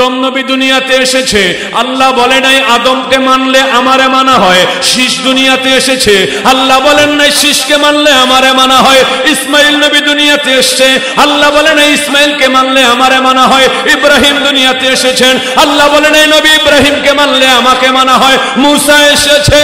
আদম নবী দুনিয়াতে এসেছে, আল্লাহ বলে নাই আদমকে মানলে আমারে মানা হয়। শীষ দুনিয়াতে এসেছে, আল্লাহ বলেন নাই শীষকে মানলে আমারে মানা হয়। ইসমাইল নবী দুনিয়াতে এসেছে, আল্লাহ বলে নাই ইসমাইলকে মানলে আমারে মানা হয়। ইব্রাহিম দুনিয়াতে এসেছেন, আল্লাহ বলে নাই নবী ইব্রাহিমকে মানলে আমাকে মানা হয়। মুসা এসেছে,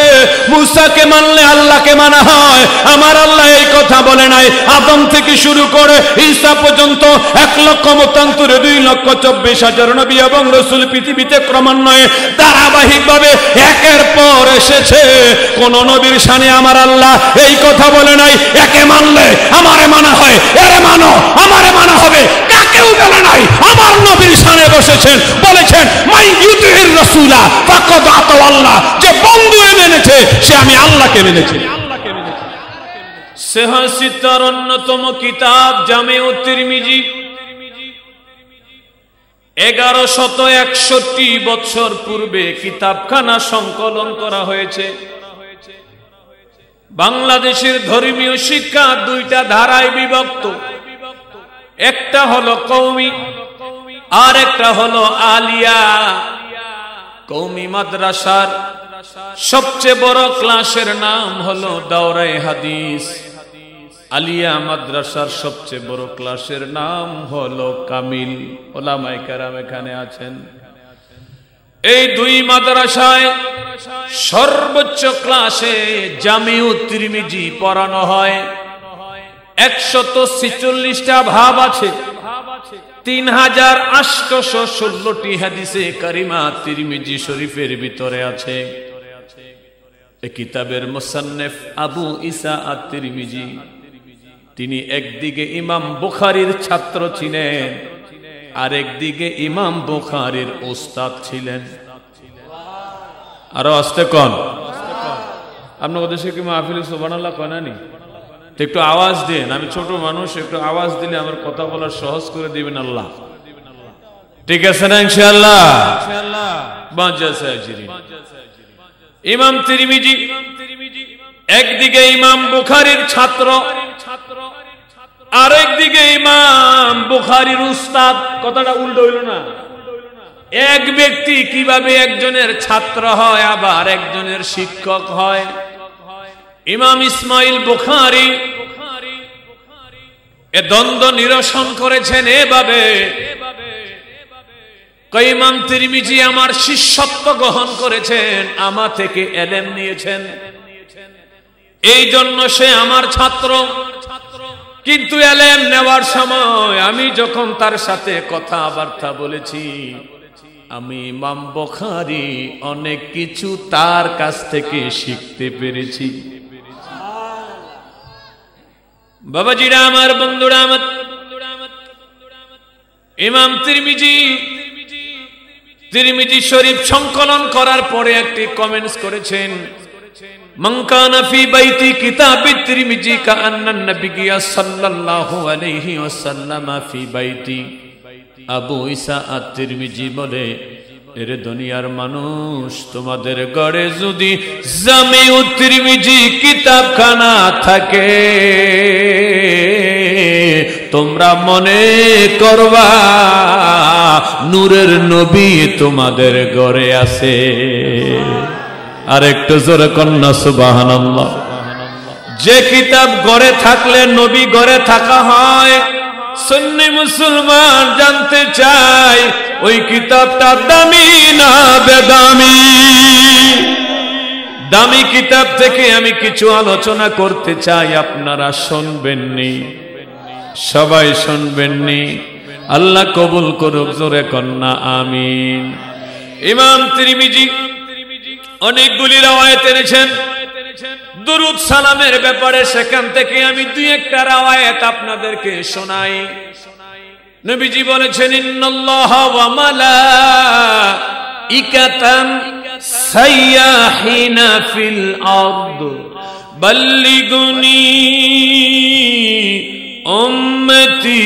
মুসাকে মানলে আল্লাহকে মানা হয়। আমার আল্লাহ এই কথা বলে নাই আদম থেকে শুরু করে ঈসা পর্যন্ত 1,92,24,000 নবী এবং রাসূল পৃথিবীতে ক্রমান্বয়ে ধারাবাহিকভাবে একের পর এসেছে। কোন নবীর শানে আমার আল্লাহ এই কথা বলে নাই একে মানলে আমারে মানা হয়, এরে মানো আমারে মানা হবে, কাকেও বলে নাই। আমার নবীর শানে বসেছেন, বলেছেন মাই ইউতির রাসূলা ফাকাদ আতাল্লাহ, যে বন্ধু মেনেছে সে আমি আল্লাহকে মেনেছে। সিত্তার অন্যতম কিতাব জামিউত তিরমিজি 1161 বছর পূর্বে কিতাবখানা সংকলন করা হয়েছে। বাংলাদেশের ধর্মীয় শিক্ষা দুইটা ধারায় বিভক্ত, একটা হলো কওমি আর একটা হলো আলিয়া। কওমি মাদ্রাসার সবচেয়ে বড় ক্লাসের নাম হলো দাওরায়ে হাদিস, আলিয়া মাদ্রাসার সবচেয়ে বড় ক্লাসের নাম হলো কামিল। ওলামায়ে কেরাম এখানে আছেন। এই দুই মাদ্রাসায় সর্বোচ্চ ক্লাসে জামিউত তিরমিজি পড়ানো হয়। 146টা ভাব আছে, 3816টি হাদিসে কারিমা তিরমিজি শরীফের ভিতরে আছে। এই কিতাবের মুসান্নিফ আবু ঈসা আত-তিরমিজি, তিনি একদিকে ইমাম বুখারীর ছাত্র ছিলেন, আরেকদিকে ইমাম বুখারীর উস্তাদ ছিলেন। আরো আস্তে কোন আপনার দেশে কি মাহফিলে সুবহানাল্লাহ কয় না নি? একটু আওয়াজ দেন, আমি ছোট মানুষ, একটু আওয়াজ দিলে আমার কথা বলা সহজ করে দিবেন আল্লাহ। ঠিক আছে না ইনশাআল্লাহ? ইমাম তিরমিজি একদিকে ইমাম বুখারীর ছাত্র, আরেকদিকে ইমাম বুখারীর উস্তাদ। কথাটা উল্টো হইল না? এক ব্যক্তি কিভাবে একজনের ছাত্র হয় আবার একজনের শিক্ষক হয়? ইমাম ইসমাইল বুখারী এ দ্বন্দ্ব নিরসন করেছেন এভাবে, ইমাম তিরমিজি আমার শিষ্যত্ব গ্রহণ করেছেন, আমার থেকে ইলম নিয়েছেন, এই জন্য সে আমার ছাত্র। কিন্তু ইলম নেওয়ার সময় আমি যখন তার সাথে কথাবার্তা বলেছি, আমি ইমাম বুখারী অনেক কিছু তার কাছ থেকে শিখতে পেরেছি। বাবাজিরা আমার, বন্ধুরা আমার, ইমাম তিরমিজি শরীফ সংকলন করার পরে একটি কমেন্টস করেছেন, মান কানা ফি বাইতি কিতাবিত তিরমিজি কাআন্নান নাবিয়্যা সাল্লাল্লাহু আলাইহি ওয়াসাল্লাম ফি বাইতি। আবু ঈসা আত-তিরমিজি বলে, এর দুনিয়ার মানুষ, তোমাদের ঘরে যদি জামিউত তিরমিজি কিতাবখানা থাকে তোমরা মনে করবা নূরের নবী তোমাদের ঘরে আছে। আর একটু জোরে কন্যা সুবহানাল্লাহ। যে কিতাব ঘরে থাকলে নবী ঘরে থাকা হয়, সুন্নি মুসলমান জানতে চাই ওই কিতাবটা দামি না বেদামি? দামি কিতাব থেকে আমি কিছু আলোচনা করতে চাই, আপনারা শুনবেননি, সবাই শুনবেননি। আল্লাহ কবুল করুক, জোরে কন্যা আমিন। ইমাম তিরমিজি অনেকগুলি রওয়ায়াত এনেছেন দুরুদ সালামের ব্যাপারে, সেখান থেকে আমি দুই একটা রওয়ায়াত আপনাদেরকে শোনাই। নবীজি বলেছেন, ইন্নাল্লাহা ওয়া মালাইকাতান সাইয়াহিনা ফিল আরদ বাল্লিগুনি উম্মতি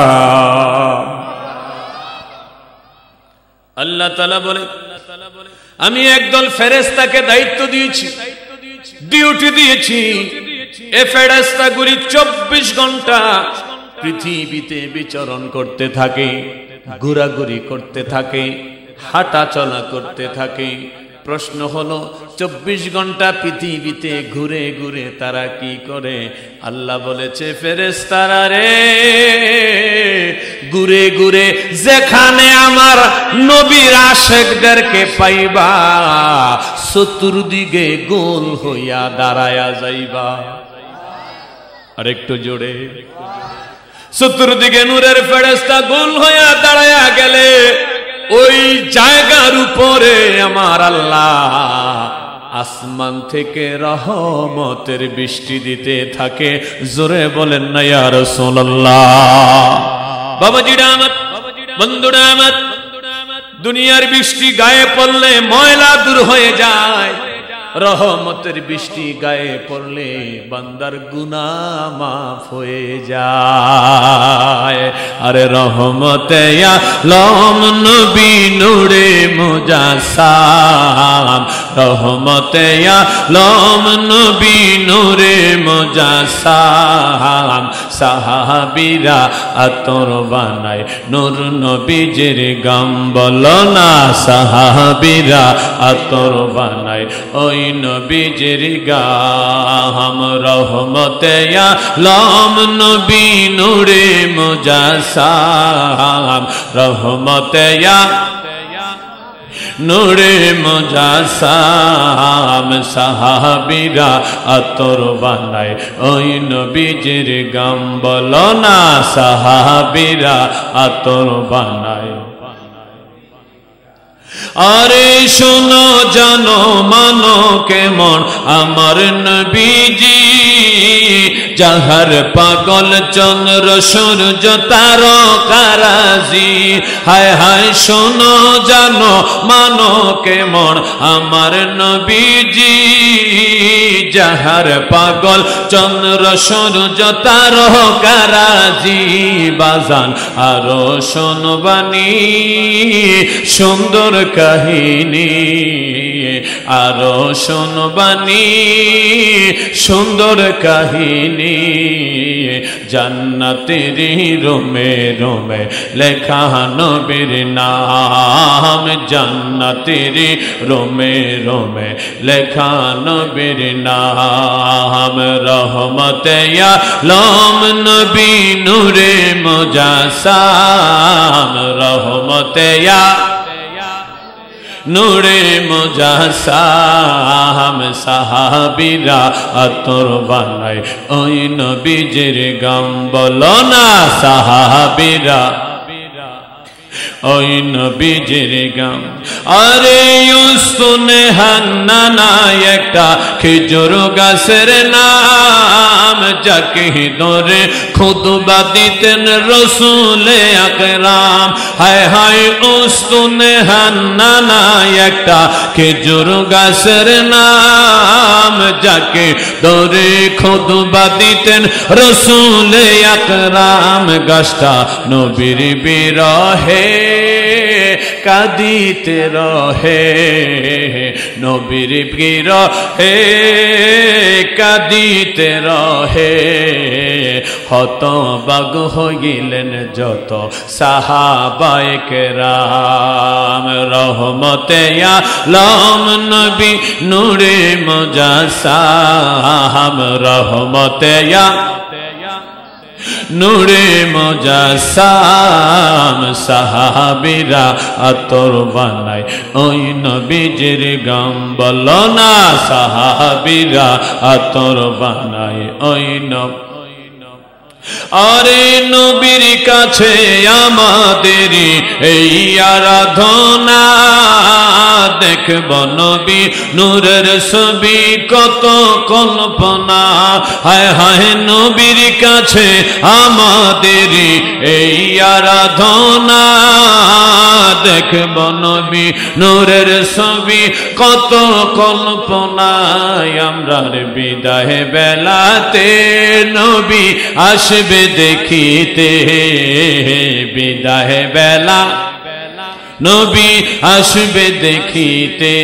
আসসালাম। আল্লাহ তাআলা বলে, আমি একদল ফেরেশতাকে দায়িত্ব দিয়েছি, ডিউটি দিয়েছি, এ ফেরেশতাগুলি 24 ঘন্টা পৃথিবীতে বিচরণ করতে থাকে, ঘোরাঘুরি করতে থাকে, হাঁটা চলা করতে থাকে। প্রশ্ন হলো 24 ঘন্টা পৃথিবীতে ঘুরে ঘুরে তারা কি করে? আল্লাহ বলেছে ফেরেশতারা রে, ঘুরে ঘুরে যেখানে আমার নবীর আশিকদেরকে পাইবা চতুর্দিকে গোল হইয়া দাঁড়ায়া যাইবা। আরেকটু জোরে, চতুর্দিকে নূরের ফেরেশতা গোল হইয়া দাঁড়ায়া গেলে ওই জায়গার উপরে আমার আল্লাহ আসমান থেকে রহমতের বৃষ্টি দিতে থাকে। জোরে বলেন না ইয়া রাসূলুল্লাহ। বাবাজিরা আমার, বন্ধুরা আমার, দুনিয়ার বৃষ্টি গায়ে পড়লে ময়লা দূর হয়ে যায়, রহমতের বৃষ্টি গায়ে পড়লে বান্দার গুনাহ মাফ হয়ে যায়। আরে রহমতে আলম নবী নূরে মুজাসসাম, রহমতে আলম নবী নূরে মুজাসসাম, সাহাবীরা আতর বানায় নূর নবীজির গাম বলো না, সাহাবীরা আতর বানায় ওই নবীজির গাম। রহমতে আলম নবী নূরে মুজাসসাম, রহমতে নূরে মুজাসসাম, সাহাবীরা আতর বানায় ওই নবীজির গাম বলো না, সাহাবীরা আতর বানায়। আরে শোনো জানো মানো কেমন আমার নবীজি, যাহার পাগল চন্দ্র সূর্য তারকারাজি। হায় হায় শোনো জানো মানো কেমন আমার নবীজি, যাহার পাগল চন্দ্র সূর্য তারকারাজি। বাজান আরো শোনবানি সুন্দর কাহিনী, আরো শোনবানি সুন্দর কাহিনী। জান্নাতের রোমে রোমে লেখা নবীর নাম, জান্নাতের রোমে রোমে লেখা নবীর নাম। রহমতে আলম নবী নূরে মুজাসসাম, রহমতে নূরে মুজাসসাম, সাহাবীরা আতর বানায় ওই নবীজির গাম বলো না, সাহাবীরা ওই নবীজির গাম। আরে উস্তুনে হান্নানা একটা খেজুর গাছের নাম, যাকে ধরে খুতবা দিতেন রসুলে আকরাম। হায় হায় উস্তুনে হান্নানা একটা খেজুর গাছের নাম, যাকে ধরে খুতবা দিতেন রসুলে আকরাম। গাছটা নবীর বিরহে কাঁদিতে রহে, নবীর বিরহে কাঁদিতে রহে। হতবাগ হইলেন যত সাহাবায়ে কেরাম। রহমতে আলম নবী নূরে মুজাসসাম, রহমতে নূরে মুজাসসাম, সাহাবীরা আতর বানায় ওই নবীজির গাম বলো না, সাহাবীরা আতর বানায় ওই নবী। আরে নবীর কাছে আমাদের এই আরাধনা, দেখব নবী নূরের ছবি কত কল্পনা। হায় হায় নবীর কাছে আমাদের এই আরাধনা, দেখব নবী নূরের ছবি কত কল্পনায়। আমরার বিদায় বেলাতে নবী আসবে দেখিতে, বিদায় বেলা নবী আসবে দেখিতে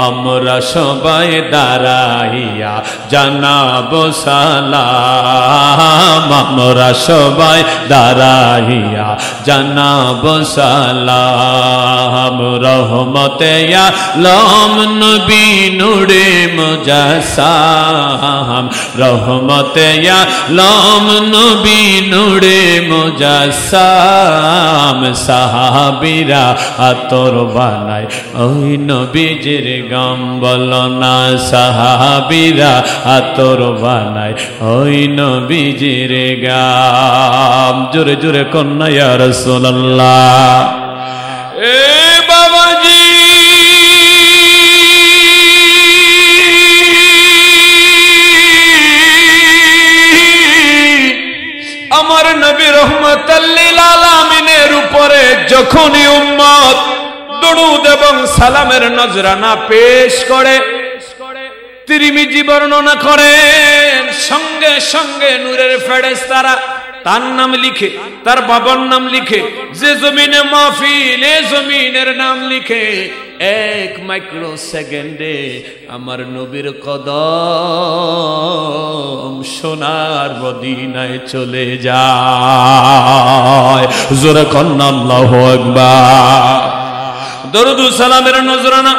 আমরা সবাই দাঁড়াইয়া জানাবো সালাম আমরা সবাই দাঁড়াইয়া জানাবো সালাম রহমতে আলম নবী নূরে মুজাসসাম রহমতে আলম নবী নূরে মুজাসসাম সাহাবীরা আতর বানায় ওই নবীজির গাম বলো না সাহাবীরা আতর বানায় ওই নবীজির গাম জোরে জোরে কন্যা ইয়া রাসূলুল্লাহ এ বাবাজি আমার নবী রহমাতাল লিল আলামিনের উপরে যখনই উম্মত দরুদ এবং সালামের নজরানা পেশ করে তিরমিজি বর্ণনা করেন সঙ্গে সঙ্গে নূরের ফেরেশতারা তার নাম লিখে তার বাবার নাম লিখে যে জমিনে মাহফিল এ জমিনের নাম লিখে এক মাইক্রো সেকেন্ডে আমার নবীর কদম সোনার মদিনায় চলে যায় জোরে কন্না আল্লাহু আকবার দরুদ ও সালামের নজরানা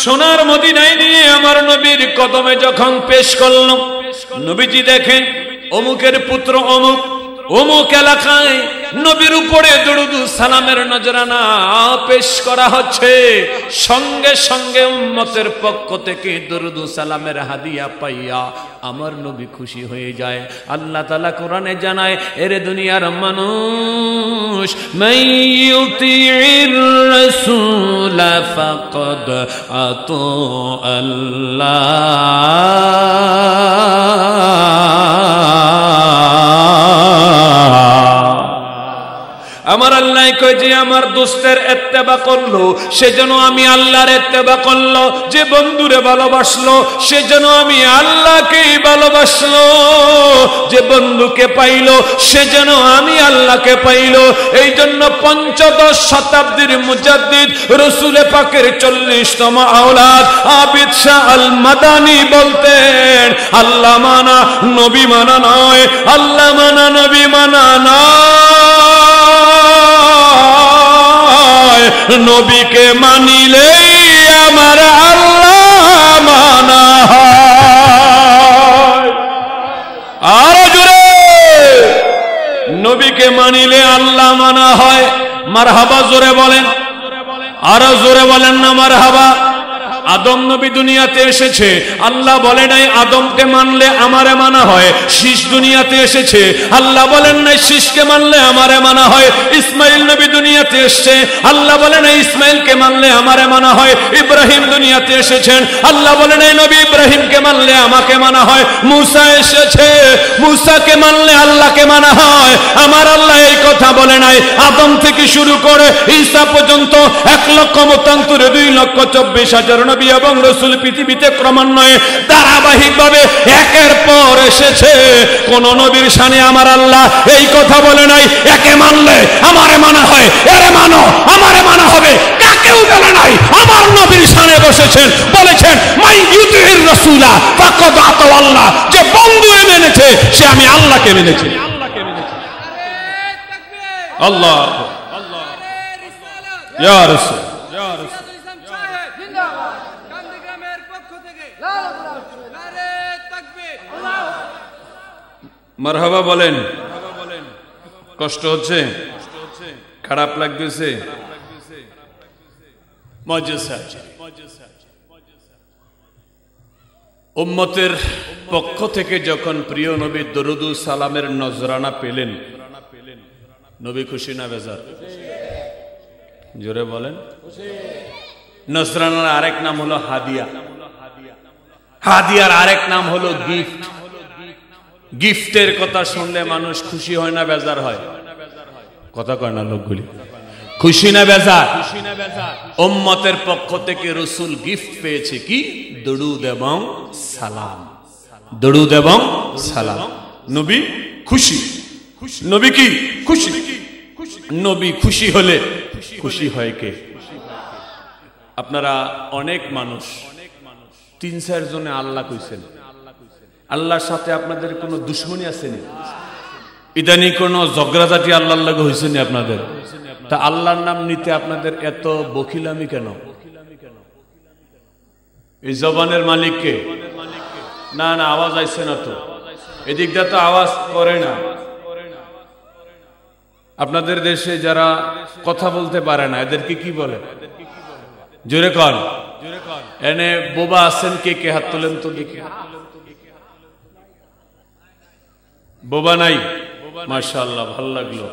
সোনার মদিনায় নিয়ে আমার নবীর কদমে যখন পেশ করল নবীজি দেখেন অমুকের পুত্র অমুক অমুক এলাকায় নবীর উপরে দরুদ ও সালামের নজরানা পেশ করা হচ্ছে সঙ্গে সঙ্গে উম্মতের পক্ষ থেকে দরুদ ও সালামের হাদিয়া পাইয়া আমার নবী খুশি হয়ে যায় আল্লাহ তাআলা কোরআনে জানায় এরে দুনিয়ার মানুষ মাইয়ুতির রাসূল ফাকাদ আতু আমার আল্লাহ কয় যে আমার দোস্তের ইত্তেবা করলো সেজন্য আমি আল্লাহর ইত্তেবা করলো যে বন্ধুরে ভালোবাসলো সেজন্য আমি আল্লাহকেই ভালোবাসলো যে বন্ধুকে পাইলো সেজন্য আমি আল্লাহকে পাইলো এই জন্য পঞ্চদশ শতাব্দীর মুজাদ্দিদ রাসূল পাকের 40তম আওলাদ আবিদ শাহ আল মাদানী বলতেন আল্লাহ মানা নবী মানা নয় আল্লাহ মানা নবী মানা নয় নবীকে মানিলেই আমার আল্লাহ মানা হয় আরো জোরে নবীকে মানিলে আল্লাহ মানা হয় মারহাবা জোরে বলেন আরো জোরে বলেন না মারহাবা আদম নবী দুনিয়াতে এসেছে আল্লাহ বলে নাই আদমকে মানলে আমারে মানা হয় শীষ দুনিয়াতে এসেছে আল্লাহ বলেন নাই শীষকে মানলে আমারে মানা হয় ইসমাইল নবী দুনিয়াতে এসেছে আল্লাহ বলে নাই ইসমাইলকে মানলে আমারে মানা হয় ইব্রাহিম দুনিয়াতে এসেছেন আল্লাহ বলে নাই নবী ইব্রাহিমকে মানলে আমাকে মানা হয় মুসা এসেছে মুসাকে মানলে আল্লাহকে মানা হয় আমার আল্লাহ এই কথা বলে নাই আদম থেকে শুরু করে ঈসা পর্যন্ত 1,27,2,24,000 নবী এবং রাসূল পৃথিবীতে ক্রমান্বয়ে ধারাবাহিকভাবে একের পর এসেছে কোন নবীর শানে আমার আল্লাহ এই কথা বলে নাই একে মানলে আমারে মানা হয় এরে মানো আমারে মানা হবে কাকেও বলে নাই আমার নবীর শানে বসেছেন বলেছেন মাই ইউতির রাসূলা ফাকাদ আতা আল্লাহ যে বন্ধু মেনেছে সে আমি আল্লাহকে মেনেছে আল্লাহ ইয়া রাসূল মারহাবা বলেন কষ্ট হচ্ছে খারাপ লাগতেছে উম্মতের পক্ষ থেকে যখন প্রিয় নবী দরুদ ও সালামের নজরানা পেলেন নবী খুশি না বেজার জোরে বলেন নজরানার আরেক নাম হলো হাদিয়া হাদিয়ার আরেক নাম হলো গিফট গিফটের কথা শুনলে মানুষ খুশি হয় না বেজার হয় কথা কয় না লোকগুলি খুশি না বেজার উম্মতের পক্ষ থেকে রাসূল গিফট পেয়েছে কি দরুদ এবং সালাম দরুদ এবং সালাম নবী খুশি নবী কি খুশি নবী খুশি হলে খুশি হয় কে? আপনারা অনেক মানুষ 3-4 জনে আল্লাহ কইছেন, আল্লাহর সাথে আপনাদের কোনো দুশ্মনী আছে নি? ইদানি কোনো ঝগড়াঝাটি আল্লাহর লাগে হয়েছে নি আপনাদের? তা আল্লাহর নাম নিতে আপনাদের এত বকিলামি কেন? এই জবানের মালিক কে? না না, আওয়াজ আইছে না তো, এদিকটা তো আওয়াজ করে না। আপনাদের দেশে যারা কথা বলতে পারে না এদেরকে কি বলে? জোরে কর। এনে বোবা আছেন কে কে? হাত তোলেন তো দেখি। বোবা নাই? মাশাআল্লাহ, ভালো লাগলো।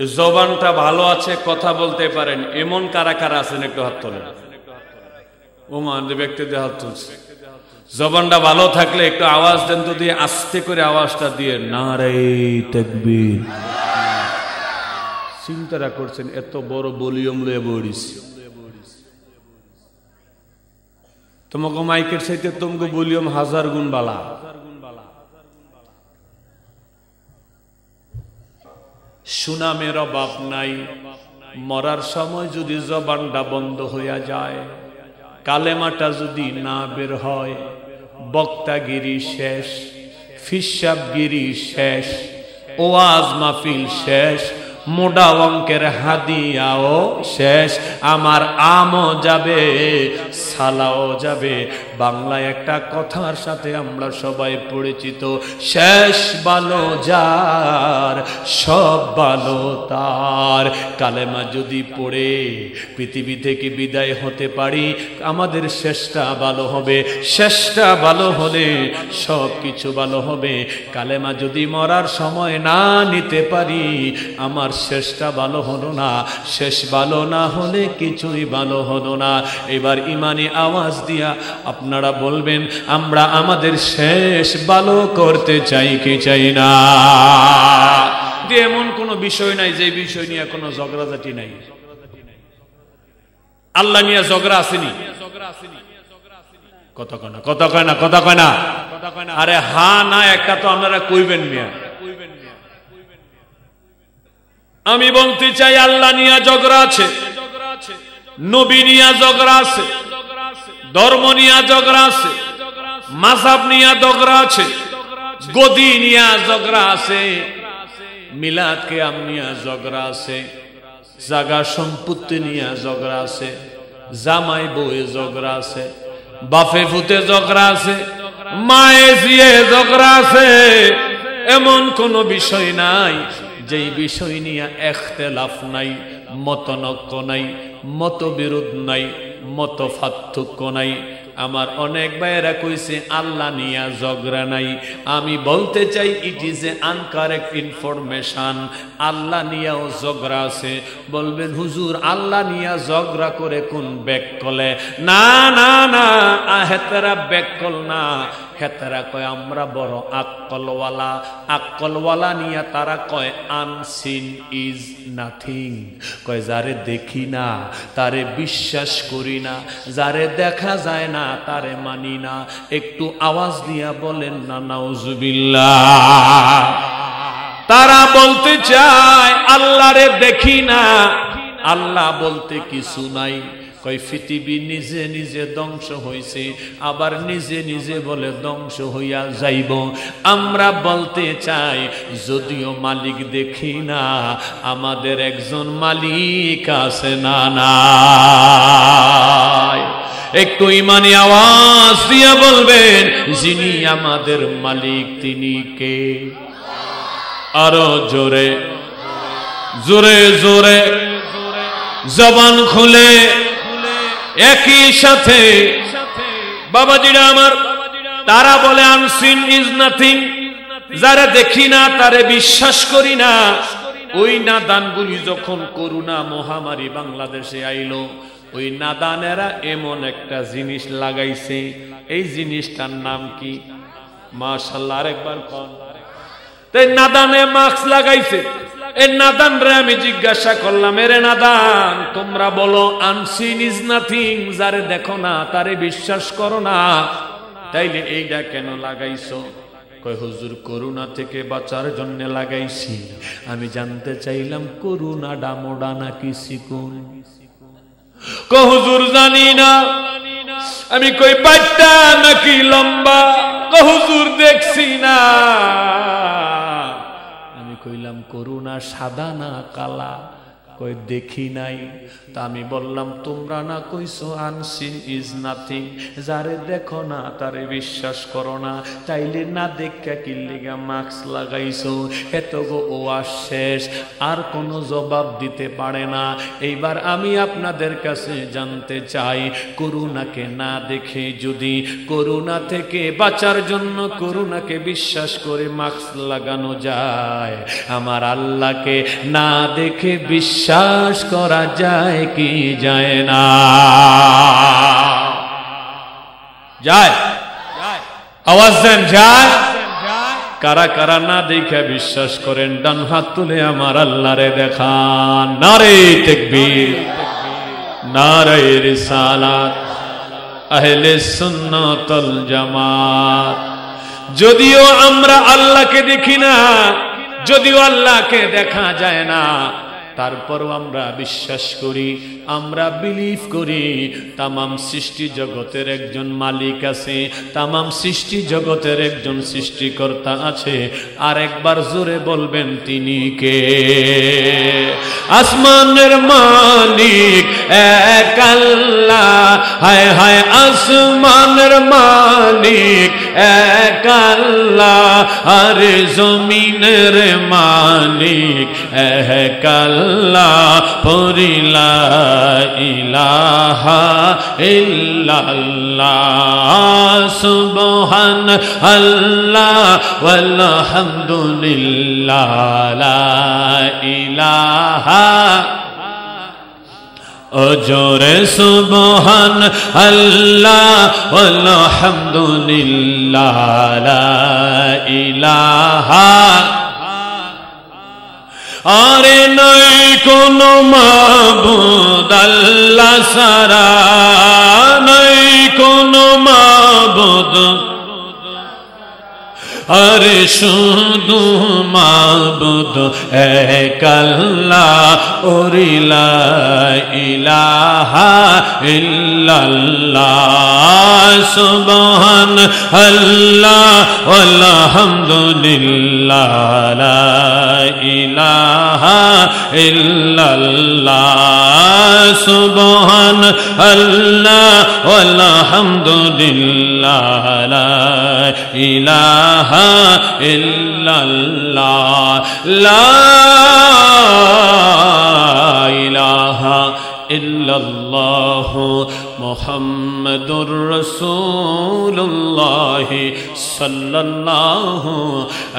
এই জবানটা ভালো আছে, কথা বলতে পারেন এমন কারা কারা আছেন একটু হাত তোলেন। ওমা ব্যক্তিদের হাত তুলছে। জবানটা ভালো থাকলে একটু আওয়াজ দেন তো, দিয়ে আস্তে করে আওয়াজটা দিয়ে নারে তাকবীর। চিন্তাটা করছেন এত বড় ভলিউম লয়ে বড়িছি, তোমাকে মাইকের চাইতে তোমাকে ভলিউম 1000 গুণ বালা। সুনামের অভাব নাই, মরার সময় যদি জবানটা বন্ধ হইয়া যায়, কালেমাটা যদি না বের হয়, বক্তাগিরি শেষ, ফিসাবগিরি শেষ, ওয়াজ মাহফিল শেষ, মোটা অঙ্কের হাদিয়াও শেষ, আমার আমও যাবে, সালাও যাবে। বাংলায় একটা কথার সাথে আমরা সবাই পরিচিত, শেষ ভালো যার সব ভালো তার। কালেমা যদি পড়ে পৃথিবী থেকে বিদায় হতে পারি, আমাদের শেষটা ভালো হবে। শেষটা ভালো হলে সব কিছু ভালো হবে। কালেমা যদি মরার সময় না নিতে পারি, আমার শেষটা ভালো হলো না। শেষ ভালো না হলে কিছুই ভালো হলো না। এবার ইমানি আওয়াজ দিয়া আপনারা বলবেন, আমরা আমাদের শেষ ভালো করতে চাই কি চাই না? এমন কোন বিষয় নাই যে বিষয় নিয়ে কোনো ঝগড়াঝাটি নাই। আল্লাহ নিয়ে ঝগড়া আসেনি? কথা কয় না, কথা কয় না, কথা কয় না। আরে হা না একটা তো আপনারা কইবেন মিয়া। আমি বলতে চাই আল্লাহ নিয়ে ঝগড়া আছে, নবী নিয়ে ঝগড়া আছে, ধর্ম নিয়ে ঝগড়া আছে, মাযহাব নিয়ে ঝগড়া আছে, গদি নিয়ে ঝগড়া আছে, মিলাদ কিয়াম নিয়ে ঝগড়া আছে, জায়গা সম্পত্তি নিয়ে ঝগড়া আছে, জামাই বউয়ে ঝগড়া আছে, বাপে ফুতে ঝগড়া আছে, মায়ে জিয়ে ঝগড়া আছে। এমন কোন বিষয় নাই যেই বিষয় নিয়ে ইখতিলাফ নাই, মতনৈক্য নাই, মতবিরোধ নাই, মত পার্থক্য নাই। আমার অনেক ভাইয়েরা কইছে আল্লাহ নিয়া ঝগড়া নাই। আমি বলতে চাই ইট ইজ এ আনকারেক্ট ইনফরমেশন। আল্লাহ নিয়াও ঝগড়া আছে। বলবেন হুজুর আল্লাহ নিয়া ঝগড়া করে কোন ব্যাককলে? না না না, হেতারা ব্যাককল না, হেতারা কয় আমরা বড় আক্কলওয়ালা। আক্কলওয়ালা নিয়া তারা কয় আনসিন ইজ নাথিং। কয় যারে দেখি না তারে বিশ্বাস করি না, যারে দেখা যায় না তারে মানি না। একটু আওয়াজ দিয়া বলেন না নাউজুবিল্লাহ। তারা বলতে চায় আল্লাহরে দেখি না, আল্লাহ বলতে কিছু নাই। কই পৃথিবী নিজে নিজে ধ্বংস হইছে, আবার নিজে নিজে বলে ধ্বংস হইয়া যাইব। আমরা বলতে চাই যদিও মালিক দেখি না, আমাদের একজন মালিক আছে না নাই? একটু ইমানি আওয়াজ দিয়া বলবেন যিনি আমাদের মালিক তিনি কে? আরো জোরে জোরে জোরে জবান খুলে একই সাথে বাবাজিরা আমার, তারা বলে আনসিন ইজ নাথিং। যারা দেখি না তারে বিশ্বাস করি না। ওই নাদানগুলি যখন করোনা মহামারী বাংলাদেশে আইলো, ওই নাদানেরা এমন একটা জিনিস লাগাইছে, এই জিনিসটার নাম কি? মাশাআল্লাহ, আরেকবার কোন। তাই নাদানে মাস্ক লাগাইছে। এই নাদান রে আমি জিজ্ঞাসা করলাম, এরে নাদান তোমরা বলো আনসিন ইজ নাথিং, যারে দেখো না তারে বিশ্বাস করো না, তাইলে এইটা কেন লাগাইছো? কয় হুজুর করোনা থেকে বাঁচার জন্য লাগাইছি। আমি জানতে চাইলাম করোনা ডামোডা নাকি চিকুন? কয় হুজুর জানি না। আমি কই বাচ্চা নাকি লম্বা? কয় হুজুর দেখছি না। আমি কইলাম করোনা সাদা না কালা? কই দেখি নাই। তা আমি বললাম তোমরা না কইছো আনসিন ইজ নাথিং, যারে দেখো না তারে বিশ্বাস করো না, তাইলে না দেখা কি লিগা মাস্ক লাগাইছো? এত গো ওয়াজ শেষ, আর কোনো জবাব দিতে পারে না। এইবার আমি আপনাদের কাছে জানতে চাই, করোনাকে না দেখে যদি করোনা থেকে বাঁচার জন্য করোনাকে বিশ্বাস করে মাস্ক লাগানো যায়, আমার আল্লাহকে না দেখে বিশ্বাস করা যায় কি যায় না? যায়? আওয়াজ দেন যায়? কারা কারা না দেখে বিশ্বাস করেন ডান হাত তুলে আমার আল্লাহরে দেখান। নারে তাকবীর, নারে রিসালাত, আহলে সুন্নাত ওয়াল জামাত। যদিও আমরা আল্লাহকে দেখি না, যদিও আল্লাহকে দেখা যায় না, তারপরও আমরা বিশ্বাস করি, আমরা বিলিভ করি তামাম সৃষ্টি জগতের একজন মালিক আছে, তামাম সৃষ্টি জগতের একজন সৃষ্টিকর্তা আছে। আর একবার জোরে বলবেন তিনি কে? আসমানের মালিক এক আল্লাহ, হায় হায় আসমানের মালিক এক আল্লাহ, আর জমিনের মালিক এক আল্লাহ। পরিলা ইলাহা ইল্লাল্লাহ, সুবহান আল্লাহ ওয়ালহামদুলিল্লাহ, লা ইলাহা। ওজোরে সুবহান আল্লাহ ওয়ালহামদুলিল্লাহ, লা ইলাহা। আরে নাই কোনো মাবুদ আল্লাহ ছাড়া, নাই কোনো মাবুদ, আরে শুধু মাবুদ এক আল্লাহ। ওরে লা ইলাহা ইল্লাল্লাহ, সুবহান আল্লাহ ওয়ালহামদুলিল্লাহ, লা ইলাহা ইল্লাল্লাহ, সুবহান আল্লাহ ওয়ালহামদুলিল্লাহ, লা ইলাহা ইল্লাল্লাহ, লা ইলাহা ইল্লাল্লাহ মুহাম্মাদুর রাসূলুল্লাহ সাল্লাল্লাহু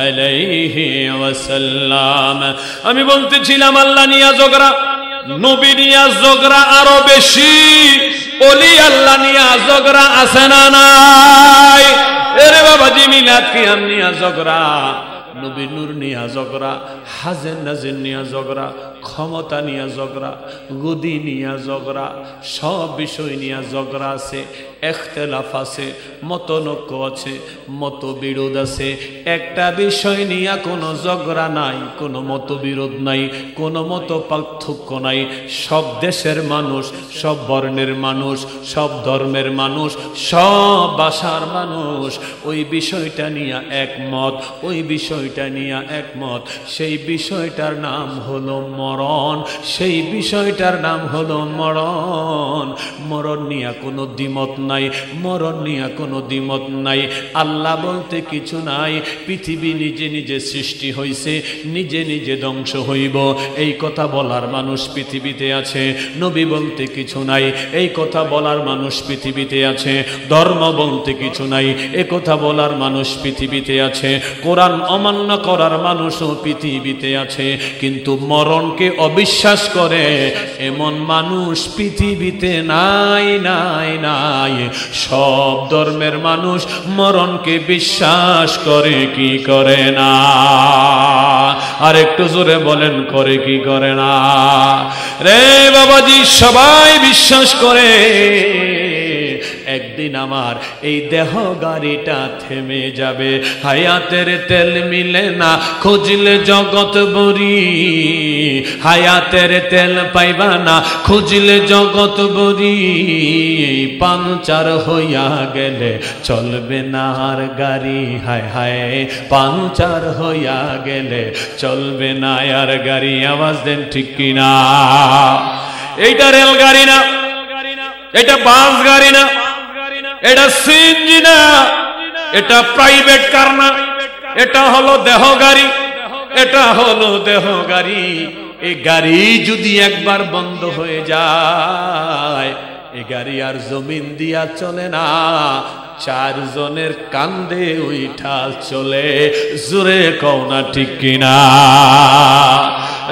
আলাইহি ওয়াসাল্লাম। আমি বলতেছিলাম আল্লাহ নিয়া ঝগড়া, নবী নিয়া ঝগড়া আরো বেশি, ওলি আল্লাহ নিয়া ঝগড়া আছে না নাই? এরে বাবাজি, মিলাদ কিয়াম নিয়া ঝগড়া, নবী নূর নিয়া ঝগড়া, হাজের নাজের নিয়া ঝগড়া, ক্ষমতা নিয়া ঝগড়া, গদি নিয়া ঝগড়া, সব বিষয় নিয়া ঝগড়া আছে, ইখতিলাফ আছে, মতনৈক্য আছে, মতবিরোধ আছে। একটা বিষয় নিয়া কোনো ঝগড়া নাই, কোনো মতবিরোধ নাই, কোনো মত পার্থক্য নাই। সব দেশের মানুষ, সব বর্ণের মানুষ, সব ধর্মের মানুষ, সব ভাষার মানুষ ওই বিষয়টা নিয়ে একমত, ওই বিষয়টা নিয়ে একমত। সেই বিষয়টার নাম হলো মরণ, সেই বিষয়টার নাম হলো মরণ। মরণ নিয়ে কোনো দ্বিমত নাই, মরণ নিয়ে কোনো দ্বিমত নাই। আল্লাহ বলতে কিছু নাই, পৃথিবী নিজে নিজে সৃষ্টি হইছে, নিজে নিজে ধ্বংস হইব, এই কথা বলার মানুষ পৃথিবীতে আছে। নবী বলতে কিছু নাই, এই কথা বলার মানুষ পৃথিবীতে আছে। ধর্ম বলতে কিছু নাই, এ কথা বলার মানুষ পৃথিবীতে আছে। কোরআন অমান্য করার মানুষও পৃথিবীতে আছে। কিন্তু মরণকে অবিশ্বাস করে এমন মানুষ পৃথিবীতে নাই, নাই, নাই। সব ধর্মের মানুষ মরণকে বিশ্বাস করে কি করে না? আর একটু জোরে বলেন, করে কি করে না? রে বাবাজি, সবাই বিশ্বাস করে একদিন আমার এই দেহ গাড়িটা থেমে যাবে। হায়াতের তেল মিলে না খুঁজলে জগৎ বরি, হায়াতের তেল পাইবা না খুঁজলে জগৎ বরি। পাংচার হইয়া গেলে চলবে না আর গাড়ি, হায় হায় পাংচার হইয়া গেলে চলবে না আর গাড়ি। আওয়াজ দেন ঠিক কিনা? এইটা রেলগাড়ি না, এটা বাস গাড়ি না, এটা সিএনজি না, এটা প্রাইভেট কার না, এটা হলো দেহ গাড়ি, এটা হলো দেহ গাড়ি। এই গাড়ি যদি একবার বন্ধ হয়ে যায়, এই গাড়ি আর জমিন দিয়া চলে না, চারজনের কান্দে উঠা চলে। জোরে কও না ঠিক কিনা?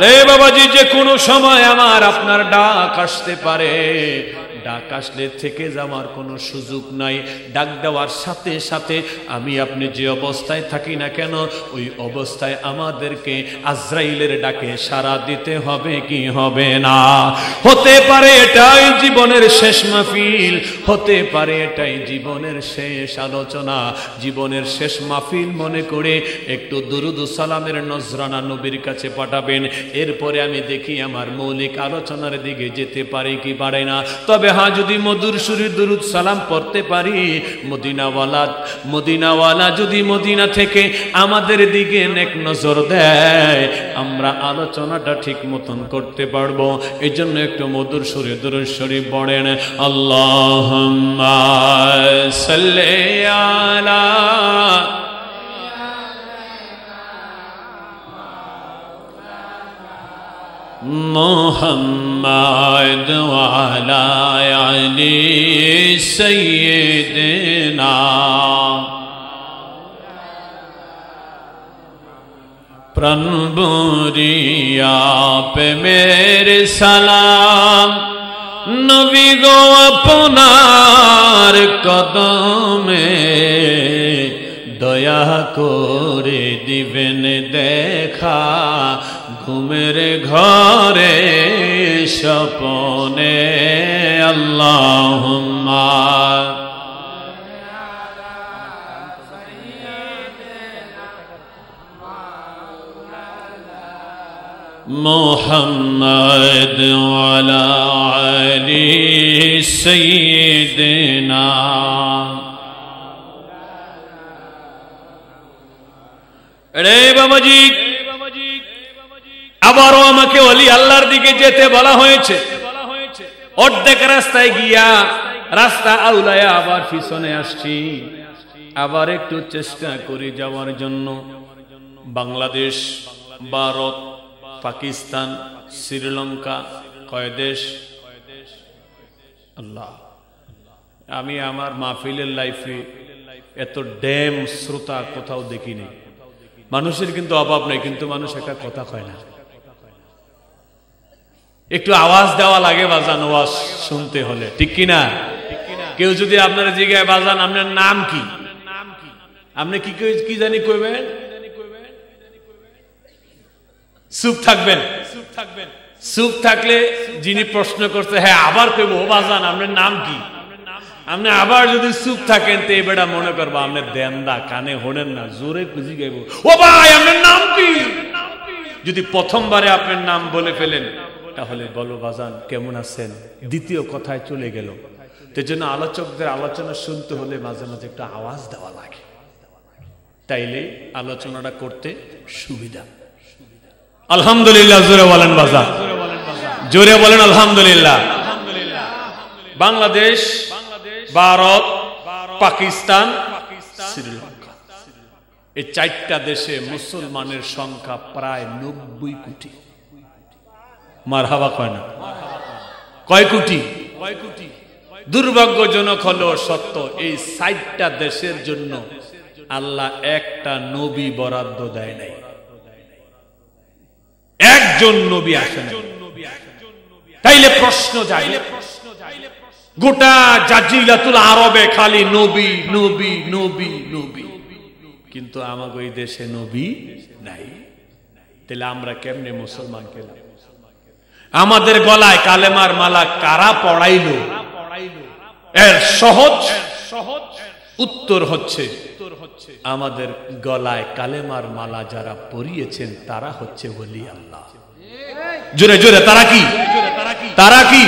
রে বাবাজি, যে কোনো সময় আমার আপনার ডাক আসতে পারে। ডাক আসলে থেকে যাওয়ার কোনো সুযোগ নাই। ডাক দেওয়ার সাথে সাথে আমি আপনি যে অবস্থায় থাকি না কেন, ওই অবস্থায় আমাদেরকে আজরাইলের ডাকে সাড়া দিতে হবে কি হবে না? হতে পারে এটাই জীবনের শেষ মাহফিল, হতে পারে এটাই জীবনের শেষ আলোচনা, জীবনের শেষ মাহফিল মনে করে একটু দুরুদ সালামের নজরানা নবীর কাছে পাঠাবেন। এরপরে আমি দেখি আমার মৌলিক আলোচনার দিকে যেতে পারি কি পারে না। তবে হ্যাঁ, যদি মধুর সুরে দুরুদ সালাম পড়তে পারি, মদিনাওয়ালা যদি মদিনা থেকে আমাদের দিকে নেক নজর দেয়, আমরা আলোচনাটা ঠিক মতন করতে পারবো। এই জন্য একটু মধুর সুরে দুরুদ শরীফ পড়েন। আল্লাহুম্মা সাল্লি আলা মুহাম্মাদ ওয়া আলা আলি সাইয়্যিদিনা। প্রাণ ভরিয়া পে মেরে সালাম, নবী গো আপনার কদমে দয়া করে দিবেন দেখা, ঘুমের ঘরে স্বপনে। আল্লাহুম্মা মুহাম্মদ ওয়া আলা আলি সাইয়্যিদিনা। রে বাবাজি, আবারও আমাকে ওলি আল্লাহর দিকে যেতে বলা হয়েছে। অর্ধেক রাস্তায় গিয়া রাস্তা আউলায়া আবার পিছনে আসছি, আবার একটু চেষ্টা করি যাওয়ার জন্য। বাংলাদেশ, ভারত, পাকিস্তান, শ্রীলঙ্কা, কয় দেশ? আল্লাহ, আমি আমার মাহফিলের লাইফে এত ড্যাম শ্রোতা কোথাও দেখিনি। মানুষের কিন্তু অভাব নেই, কিন্তু মানুষ একটা কথা কয় না। একটু আওয়াজ দেওয়া লাগে বাজান, ওয়াজ শুনতে হলে, ঠিক কিনা? কেউ যদি আপনার জিজ্ঞাসা বাজান আপনার নাম কি, আপনি কি জানি কইবেন? চুপ থাকবেন। চুপ থাকলে যিনি প্রশ্ন করছে, হ্যাঁ আবার কইব, ও বাজান আপনার নাম কি? আপনি আবার যদি চুপ থাকেন তো এই বেটা মনে করবো আপনি দেন্দা, কানে হনেন না, জোরে খুঁজি গাইব, ও ভাই আপনার নাম কি? যদি প্রথমবারে আপনার নাম বলে ফেলেন, তাহলে বলো বাজান কেমন আছেন, দ্বিতীয় কথায় চলে গেল। সেই জন্য আলোচকদের আলোচনা শুনতে হলে মাঝে মাঝে একটু আওয়াজ দেওয়া লাগে, তাইলে আলোচনাটা করতে সুবিধা। আলহামদুলিল্লাহ জোরে বলেন বাজান, জোরে বলেন আলহামদুলিল্লাহ। বাংলাদেশ, ভারত, পাকিস্তান, শ্রীলঙ্কা, এই চারটা দেশে মুসলমানের সংখ্যা প্রায় 90 কোটি। মারহাবা কয় না? কয় কোটি? দুর্ভাগ্যজনক হলো সত্য, এই 4টা দেশের জন্য আল্লাহ একটা নবী বরাদ্দ দেয় নাই, একজন নবী আসেন। তাইলে প্রশ্ন জাগে, গোটা জাজিরাতুল আরবে খালি নবী নবী নবী নবী, কিন্তু আমাদের এই দেশে নবী নাই। তাহলে আমরা কেমনে মুসলমান পেলাম? আমাদের গলায় কালেমার মালা কারা পড়াইলো? এর সহজ উত্তর হচ্ছে আমাদের গলায় কালেমার মালা যারা পরিয়েছেন তারা হচ্ছে ওলি আল্লাহ। জোরে জোরে তারা কি? তারা কি?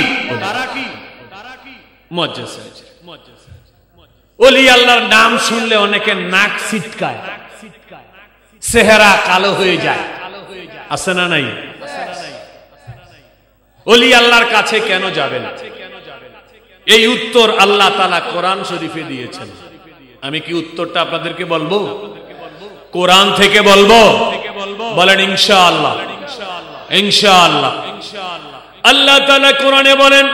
ওলি আল্লাহর নাম শুনলে অনেকে নাক ছিটকায়, চেহারা কালো হয়ে যায়, আছে না নাই? ওলি আল্লাহর কাছে কেন যাবে না? এই উত্তর আল্লাহ তাআলা কোরআন শরীফে দিয়েছেন। আমি কি উত্তরটা আপনাদেরকে বলবো? কোরআন থেকে বলবো? বলেন ইনশাআল্লাহ। ইনশাআল্লাহ। আল্লাহ তাআলা কোরআনে বলেন,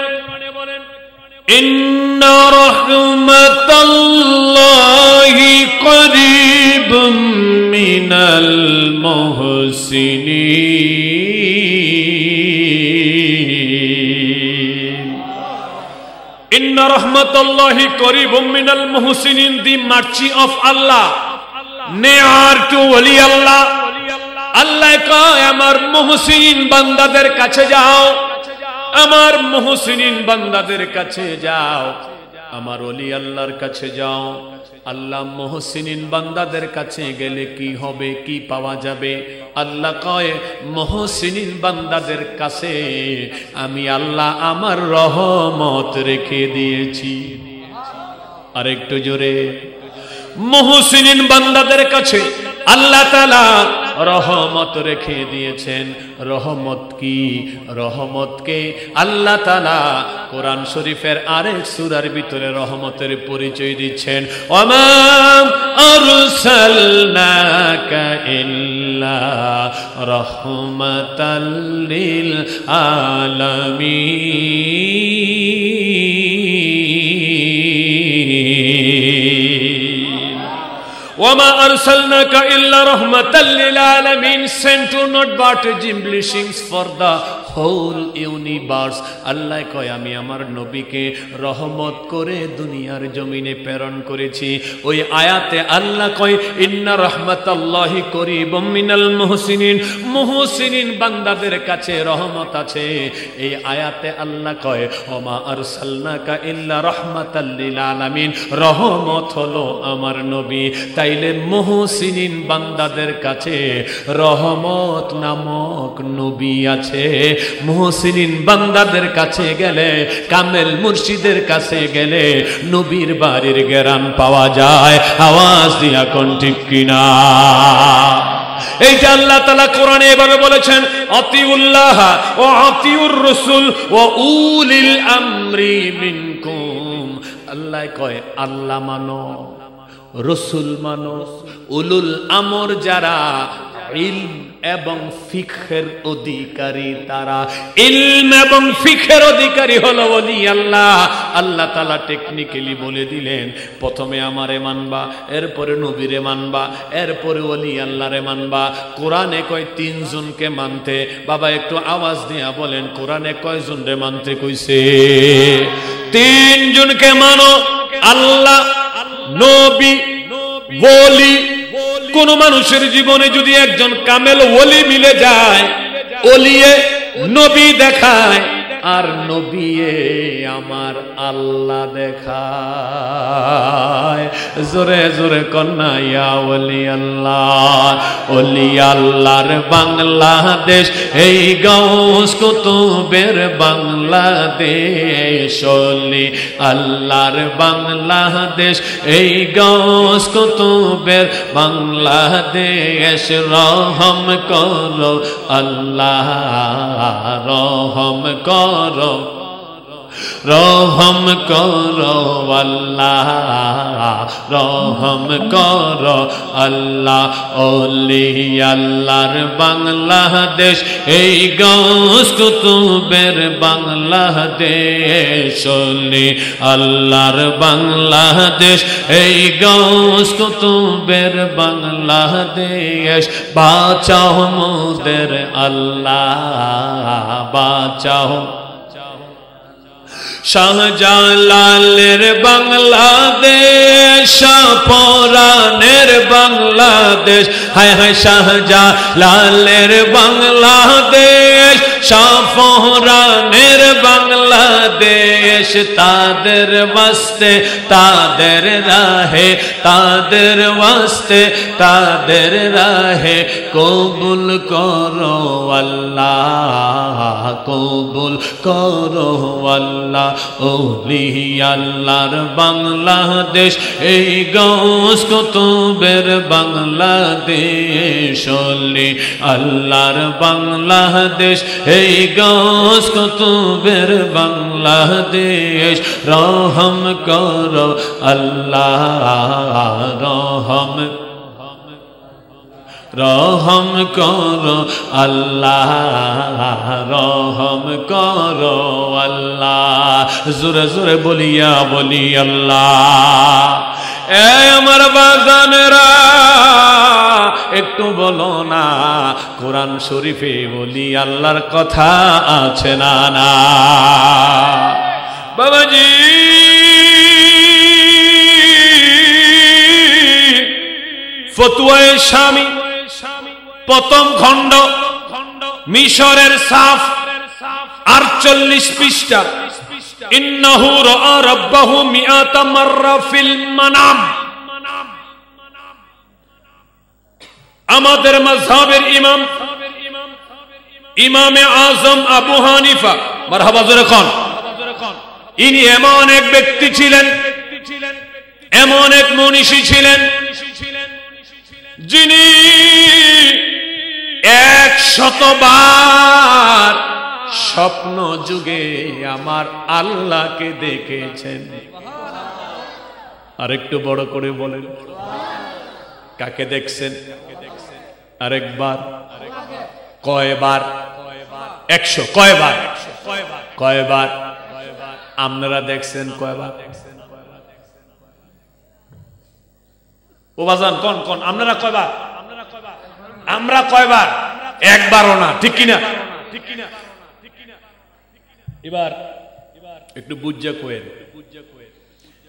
ইন্না রাহমাতাল্লাহি করিবুম মিনাল মুহসিনিন। ইন্না রাহমাতাল্লাহি করিবুম মিনাল মুহসিনিন, the mercy of Allah near to ওলি আল্লাহ। আল্লাহ কয় আমার মুহসিনিন বান্দাদের কাছে যাও, আমার মুহসিনিন বান্দাদের কাছে যাও, আমার ওলি আল্লাহর কাছে যাও। আল্লাহ মুহসিনিন বান্দাদের কাছে গেলে কি হবে, কি পাওয়া যাবে? আল্লাহ কয় মুহসিনিন বান্দাদের কাছে আমি আল্লাহ আমার রহমত রেখে দিয়েছি। আরেকটু জোরে, মুহসিনিন বান্দাদের কাছে আল্লাহ তাআলা রহমত রেখে দিয়েছেন। রহমত কি? রহমতকে আল্লাহ তাআলা কোরআন শরীফের আরেক সূরার ভিতরে রহমতের পরিচয় দিচ্ছেন, ওমা আরসালনাকা ইল্লা রাহমাতাল লিল আলামিন। وَمَا أَرْسَلْنَاكَ إِلَّا رَحْمَةً لِلْعَالَمِينَ, sent to not but blessings for the whole universe. আল্লাহ কয় আমি আমার নবীকে রহমত করে দুনিয়ার জমিনে প্রেরণ করেছি। ওই আয়াতে আল্লাহ কয় ইন্না রাহমাতাল্লাহি করিবুম মিনাল মুহসিনিন, মুহসিনিন বান্দাদের কাছে রহমত আছে। এই আয়াতে আল্লাহ কয় ওমা আরসালনাকা ইল্লা রাহমাতাল লিল আলামিন, রহমত হলো আমার নবী। তাইলে মুহসিনিন বান্দাদের কাছে রহমত নামক নবী আছে। মুহসিনিন বান্দাদের কাছে গেলে, কামেল মুর্শিদের কাছে গেলে নবীর বাড়ির ঘেরান পাওয়া যায়। আওয়াজ দিয়া কোন ঠিক কিনা? এইটা আল্লাহ তাআলা কোরআনে এভাবে বলেছেন, আতিউল্লাহ ওয়া আতিউর রাসূল ওয়া উলিল আমরি মিনকুম। আল্লাহ কয় আল্লাহ মানো, রসুল মানো, উলুল আমর যারা ইলম এবং ফিকহের অধিকারী তারা। ইলম এবং ফিকহের অধিকারী হলো ওলি আল্লাহ। আল্লাহ তাআলা টেকনিক্যালি বলে দিলেন প্রথমে আমারে মানবা, এরপরে নবীরে মানবা, এরপরে ওলি আল্লাহরে মানবা। কোরআনে কয় তিনজনকে মানতে। বাবা একটু আওয়াজ দিয়া বলেন কোরআনে কয়জন রে মানতে কইছে? তিনজনকে মানো, আল্লাহ, নবী, ওলি। কোন মানুষের জীবনে যদি একজন কামেল ওলি মিলে যায়, ওলিয়ে নবী দেখায় আর নবীয়ে আমার আল্লাহ দেখায়। জোরে জোরে কন্যা ইয়া ওলি আল্লাহ। ওলি আল্লাহর বাংলাদেশ, এই গাউস কুতুবের বাংলাদেশ। ওলি আল্লাহর বাংলাদেশ, এই গাউস কুতুবের বাংলাদেশ। রহম করো আল্লাহ, রহম করো, রহম করো আল্লাহ, রহম করো আল্লাহ। ওলি আল্লাহর বাংলাদেশ, এই গাউস কুতুবের বাংলাদেশ। ওলি আল্লাহর বাংলাদেশ, এই গাউস কুতুবের বাংলাদেশ। বাঁচাও মোদের আল্লাহ, বাঁচাও। শাহজালালের বাংলাদেশ, শাহপরানের বাংলাদেশ। হায় হায় শাহজালালের বাংলাদেশ, শাহফরানের বাংলাদেশ, তাদের ওয়াস্তে তাদের রাহে, তাদের ওয়াস্তে তাদের রাহে কবুল করো আল্লাহ, কবুল করো আল্লাহ। ওলি আল্লাহর বাংলাদেশ, এই গৌস কুতুবের বাংলাদেশ, ওলি আল্লাহর বাংলাদেশ, এই গৌস কুতুবের বাংলাদেশ। রহম করো আল্লাহ, রহম রহম করো আল্লাহ, রহম করো আল্লাহ। জোরে জোরে বলিয়া বলি আল্লাহ। এ আমার বাজানেরা, একটু বলো না কোরআন শরীফে বলি আল্লাহর কথা আছে না? না বাবাজি, ফতুয়ায়ে শামী প্রথম খণ্ড, মিশরের সাফ 48 পৃষ্ঠা। ইন্নাহু রাআ রাব্বাহু মিআতা মাররা ফিল মানাম। আমাদের মাযহাবের ইমাম, ইমামে আযম আবু হানিফা, মারহাবা জোরে কোন, ইনি এমন এক ব্যক্তি ছিলেন, এমন এক মনীষী ছিলেন, যিনি 100 বার স্বপ্ন যুগে আমার আল্লাহকে দেখেছেন। আরেকটু বড় করে বলেন, কাকে দেখছেন? আরেকবার, কয়বার? 100। কয়বার? কয়বার? আপনারা দেখছেন কয়বার? ও বাজান কোন কোন, আপনারা কয়বার? আমরা কয়বার? একবারও না, ঠিক কিনা? এবার একটু বুঝা কইেন,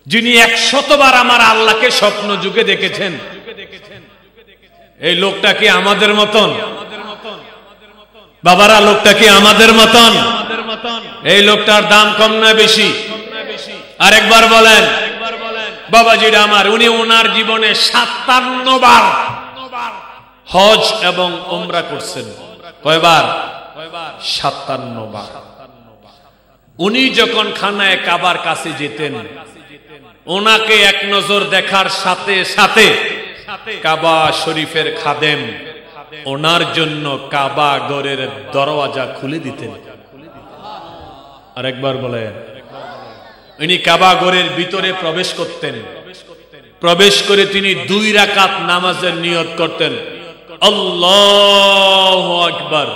যিনি 100 বার আমার আল্লাহকে স্বপ্ন যুগে দেখেছেন, এই লোকটা কি আমাদের মতন? বাবারা, লোকটা কি আমাদের মতন? এই লোকটার দাম কম না বেশি? আরেকবার বলেন বাবাজিরা আমার, উনি ওনার জীবনে 57 বার হজ এবং উমরা করছেন। কয়বার? 57 বার। উনি যখন খানায় কাবার কাছে যেতেন, ওনাকে এক নজর দেখার সাথে সাথে কাবা শরীফের খাদেম ওনার জন্য কাবা ঘরের দরওয়াজা খুলে দিতেন। আরেকবার বলেন, উনি কাবা ঘরের ভিতরে প্রবেশ করতেন, প্রবেশ করে তিনি 2 রাকাত নামাজের নিয়ত করতেন। আল্লাহু আকবার।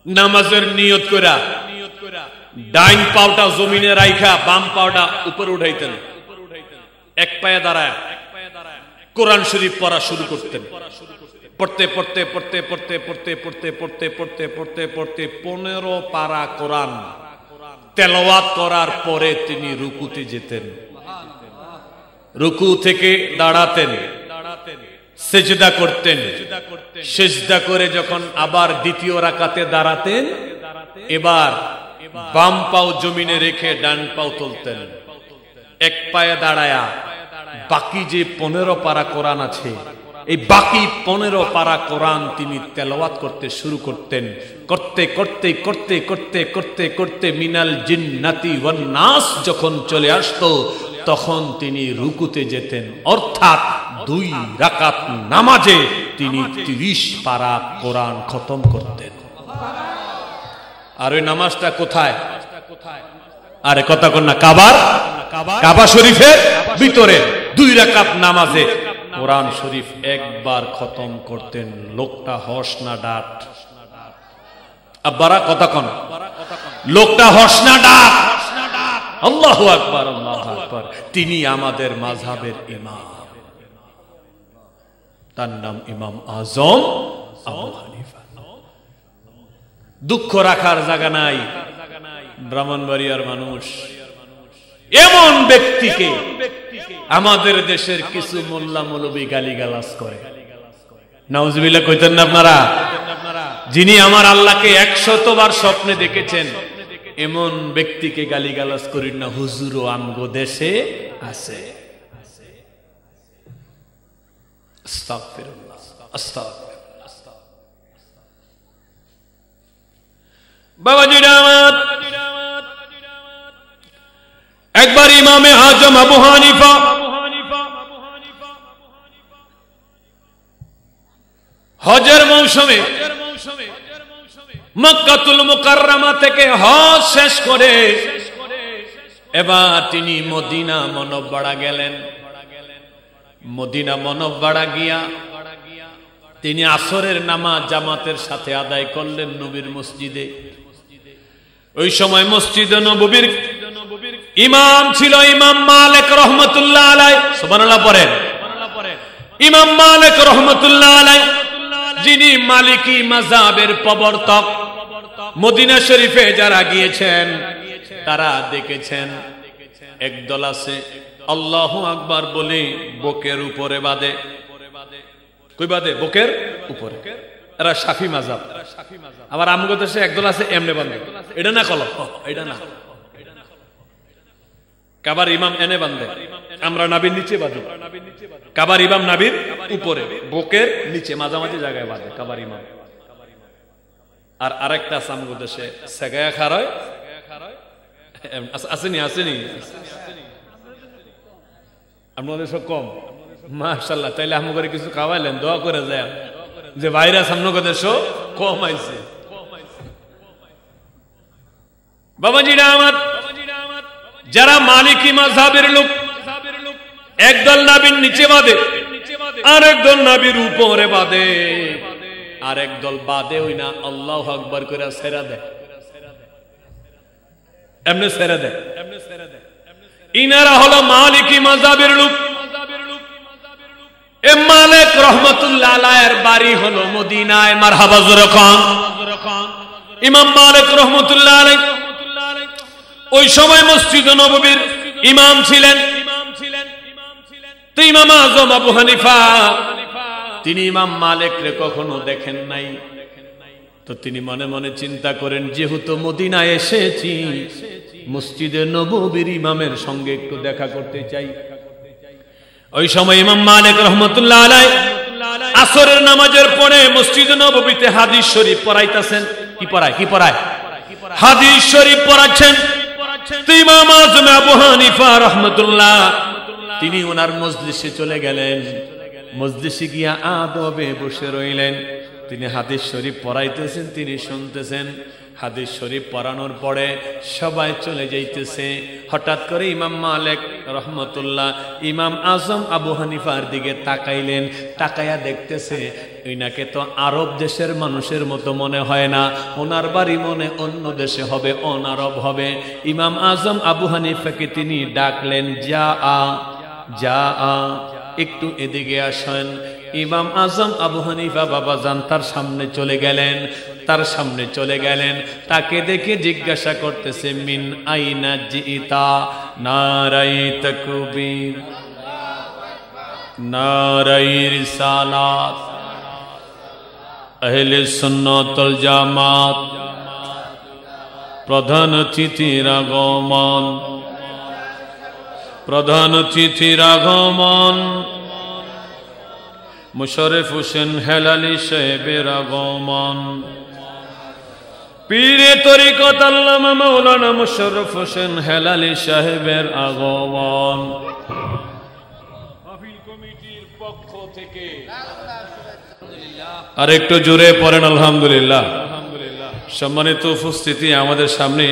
নামাজের নিয়ত করা ডাইন পাওটা জমিনে রাইখা বাম পাওটা উপরে উঠাইতেন, এক পায়ে দাঁড়ায় কোরআন শরীফ পড়া শুরু করতেন। পড়তে পড়তে পড়তে পড়তে পড়তে পড়তে পড়তে পড়তে পড়তে পড়তে 15 পারা কোরআন তেলাওয়াত করার পরে তিনি রুকুতে যেতেন। রুকু থেকে দাঁড়াতেন, সেজদা করতেন, সেজদা করে যখন আবার দ্বিতীয় রাকাতে দাঁড়াতেন, এবার বাম পাও জমিনে রেখে ডান পাও তুলতেন। এক পায়ে দাঁড়ায়া বাকি যে 15 পারা কোরআন আছে, এই বাকি 15 পারা কোরআন তিনি তেলাওয়াত করতে শুরু করতেন। করতে করতে করতে করতে করতে করতে মিনাল জিন্নাতি ওয়ান নাস যখন চলে আসতো, তখন তিনি রুকুতে যেতেন। অর্থাৎ 2 রাকাত নামাজে তিনি 30 পারা কোরআন খতম করতেন। আর ওই নামাজটা কোথায়? আরে কথা কন না, কাবা শরীফের ভিতরে 2 রাকাত নামাজে কোরআন শরীফ একবার খতম করতেন। লোকটা হস না ডাট? আব্বারা কথা কন, লোকটা হস না ডাট? আল্লাহু আকবার, আল্লাহু আকবার। তিনি আমাদের মাযহাবের ইমাম, তার নাম ইমাম আযম আবু হানিফা। দুঃখ রাখার জায়গা নাই, ব্রাহ্মণবাড়িয়ার মানুষ এমন ব্যক্তিকে আমাদের দেশের কিছু মোল্লা মৌলবী গালিগালাজ করে। নাউজুবিল্লাহ কইতেন না আপনারা? যিনি আমার আল্লাহকে 100 বার স্বপ্নে দেখেছেন এমন ব্যক্তিকে গালিগালাজ করি না, হুজুর ও আমগো দেশে আছে। আস্তাগফিরুল্লাহ, আস্তাগফিরুল্লাহ। বাবাজি আমার একবার ইমামে আজম আবু হানিফা হজের মৌসুমে মক্কাতুল মুকাররমা থেকে হজ শেষ করে এবার তিনি মদিনা মুনাওয়ারা গেলেন। মদিনা মুনাওয়ারা গিয়া তিনি আসরের নামাজ জামাতের সাথে আদায় করলেন নবীর মসজিদে। ওই সময় মসজিদে নববীর ইমাম ছিল ইমাম মালিক রহমাতুল্লাহ আলাইহি। সুবহানাল্লাহ পড়েন। ইমাম মালিক রহমাতুল্লাহ আলাইহি যিনি মালিকি মাযহাবের প্রবর্তক। মদিনা শরীফে যারা গিয়েছেন তারা দেখেছেন একদল আছে আল্লাহু আকবার বলে বুকের উপরে বাঁধে। কই বাঁধে? বুকের উপরে। এরা শাফি মাযহাব। আবার আমগো দেশে একদল আছে এমনে বাঁধে। এটা না কলম, এটা না। কাবার ইমাম এনে বাঁধে, আমরা নাবির নিচে বাঁধি। কাবার ইমাম নাবির উপরে, বুকের নিচে মাঝামাঝি জায়গায় বাঁধে কাবার ইমাম। আর আরেকটা আমগো দেশে সেগায়া খারায় আসেনি, আসেনি আপনাদের সব কম। মাশাআল্লাহ, তাইলে আমগরে কিছু খাওয়াইলেন, দোয়া করে যায় যে ভাইরাস আমগো দেশও কম আইছে। বাবাজিরা আমার, যারা মালিকি মাযহাবের লোক একদল নাবির নিচে বাঁধে, আরেকদল নাবির উপরে বাঁধে, আরেকদল বাঁধে ওই না আল্লাহু আকবার করে ছেড়ে দেয়, এমনি ছেড়ে দেয়। ইনারা হলো মালিকি মাযহাবের লোক। এ মালিক রহমাতুল্লাহ আলাইহির বাড়ি হলো মদিনায়। মারহাবা জোরে খান। ইমাম মালিক রহমাতুল্লাহ আলাইহি ওই সময় মসজিদ নববীর ইমাম ছিলেন। তো ইমাম আজম আবু হানিফা তিনি ইমাম মালিককে কখনো দেখেন নাই। তো তিনি মনে মনে চিন্তা করেন, যেহেতু মদিনায় এসেছি, মসজিদে নববীর ইমামের সঙ্গে একটু দেখা করতে চাই। ওই সময় ইমাম মালিক রহমাতুল্লাহ আলাইহি আসরের নামাজের পরে মসজিদে নববীতে হাদিস শরীফ পড়াইতেছেন। কি পড়ায়? কি পড়ায়? হাদিস শরীফ পড়াচ্ছেন। ইমাম আজম আবু হানিফা রাহমাতুল্লাহ তিনি ওনার মজলিসে চলে গেলেন। মজলিসে গিয়া আদবে বসে রইলেন। তিনি হাদিস শরীফ পড়াইতেছেন, তিনি শুনতেছেন। হাদিস শরীফ পড়ানোর পরে সবাই চলে যাইতেছে। হঠাৎ করে ইমাম মালিক রহমাতুল্লাহ ইমাম আজম আবু হানিফার দিকে তাকাইলেন। তাকাইয়া দেখতেছে ইনাকে তো আরব দেশের মানুষের মতো মনে হয় না, ওনার বাড়ি মনে অন্য দেশে হবে, অনারব হবে। ইমাম আজম আবু হানিফাকে তিনি ডাকলেন, যা আ, যা আ, একটু এদিকে আসেন। ইমাম আজম আবু হানিফা বাবাজান তার সামনে চলে গেলেন। তার সামনে চলে গেলেন, তাকে দেখে জিজ্ঞাসা করতেছে, মিন আইনা জিতা? নারায়ে তাকবীর, নারায়ে রিসালাত, আহলে সুন্নাত ওয়াল জামাত, প্রধান অতিথির আগমন, প্রধান অতিথির আগমন, মুশাররফ হোসেন হেলালি সাহেবের আগমন, পীরে তরিকত আল্লামা মাওলানা মুশাররফ হোসেন হেলালি সাহেবের আগমন। মাহফিল কমিটির পক্ষ থেকে আর একটু জোরে পড়েন আলহামদুলিল্লাহ। সম্মানিত উপস্থিতি, আমাদের সামনে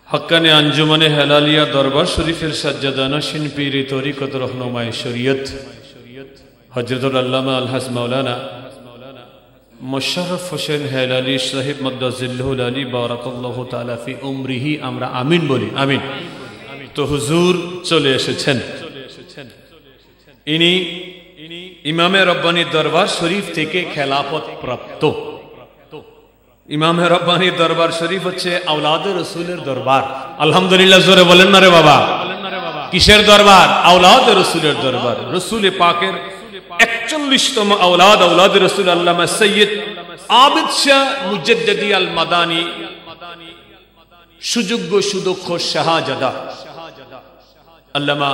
হক্কানি আঞ্জুমানে হেলালিয়া দরবার শরীফের সাজ্জাদা নশীন পীরে তরিকত রহনুমায়ে শরীয়ত হযরতুল আল্লামা আলহাজ মাওলানা মুশাররফ হোসেন হেলালি সাহেব মাদ্দাজিল্লাহুল আলী বারাকাল্লাহু তাআলা ফি উমরিহি, আমরা আমিন বলি, আমিন। তো হুজুর চলে এসেছেন। ইনি ইমামে রব্বানি দরবার শরীফ থেকে খেলাফত প্রাপ্ত। ইমামে রব্বানি দরবার শরীফ হচ্ছে আওলাদে রসুলের দরবার। আলহামদুলিল্লাহ জোরে বলেন না রে বাবা। কিসের দরবার? আওলাদে রসুলের দরবার। রসুল পাকের 41তম আওলাদ রাসূল আল্লামা সৈয়দ আবিদ শাহ মুজাদ্দিদি আল মাদানী সুযোগ্য সুদক্ষ শাহজাদা আল্লামা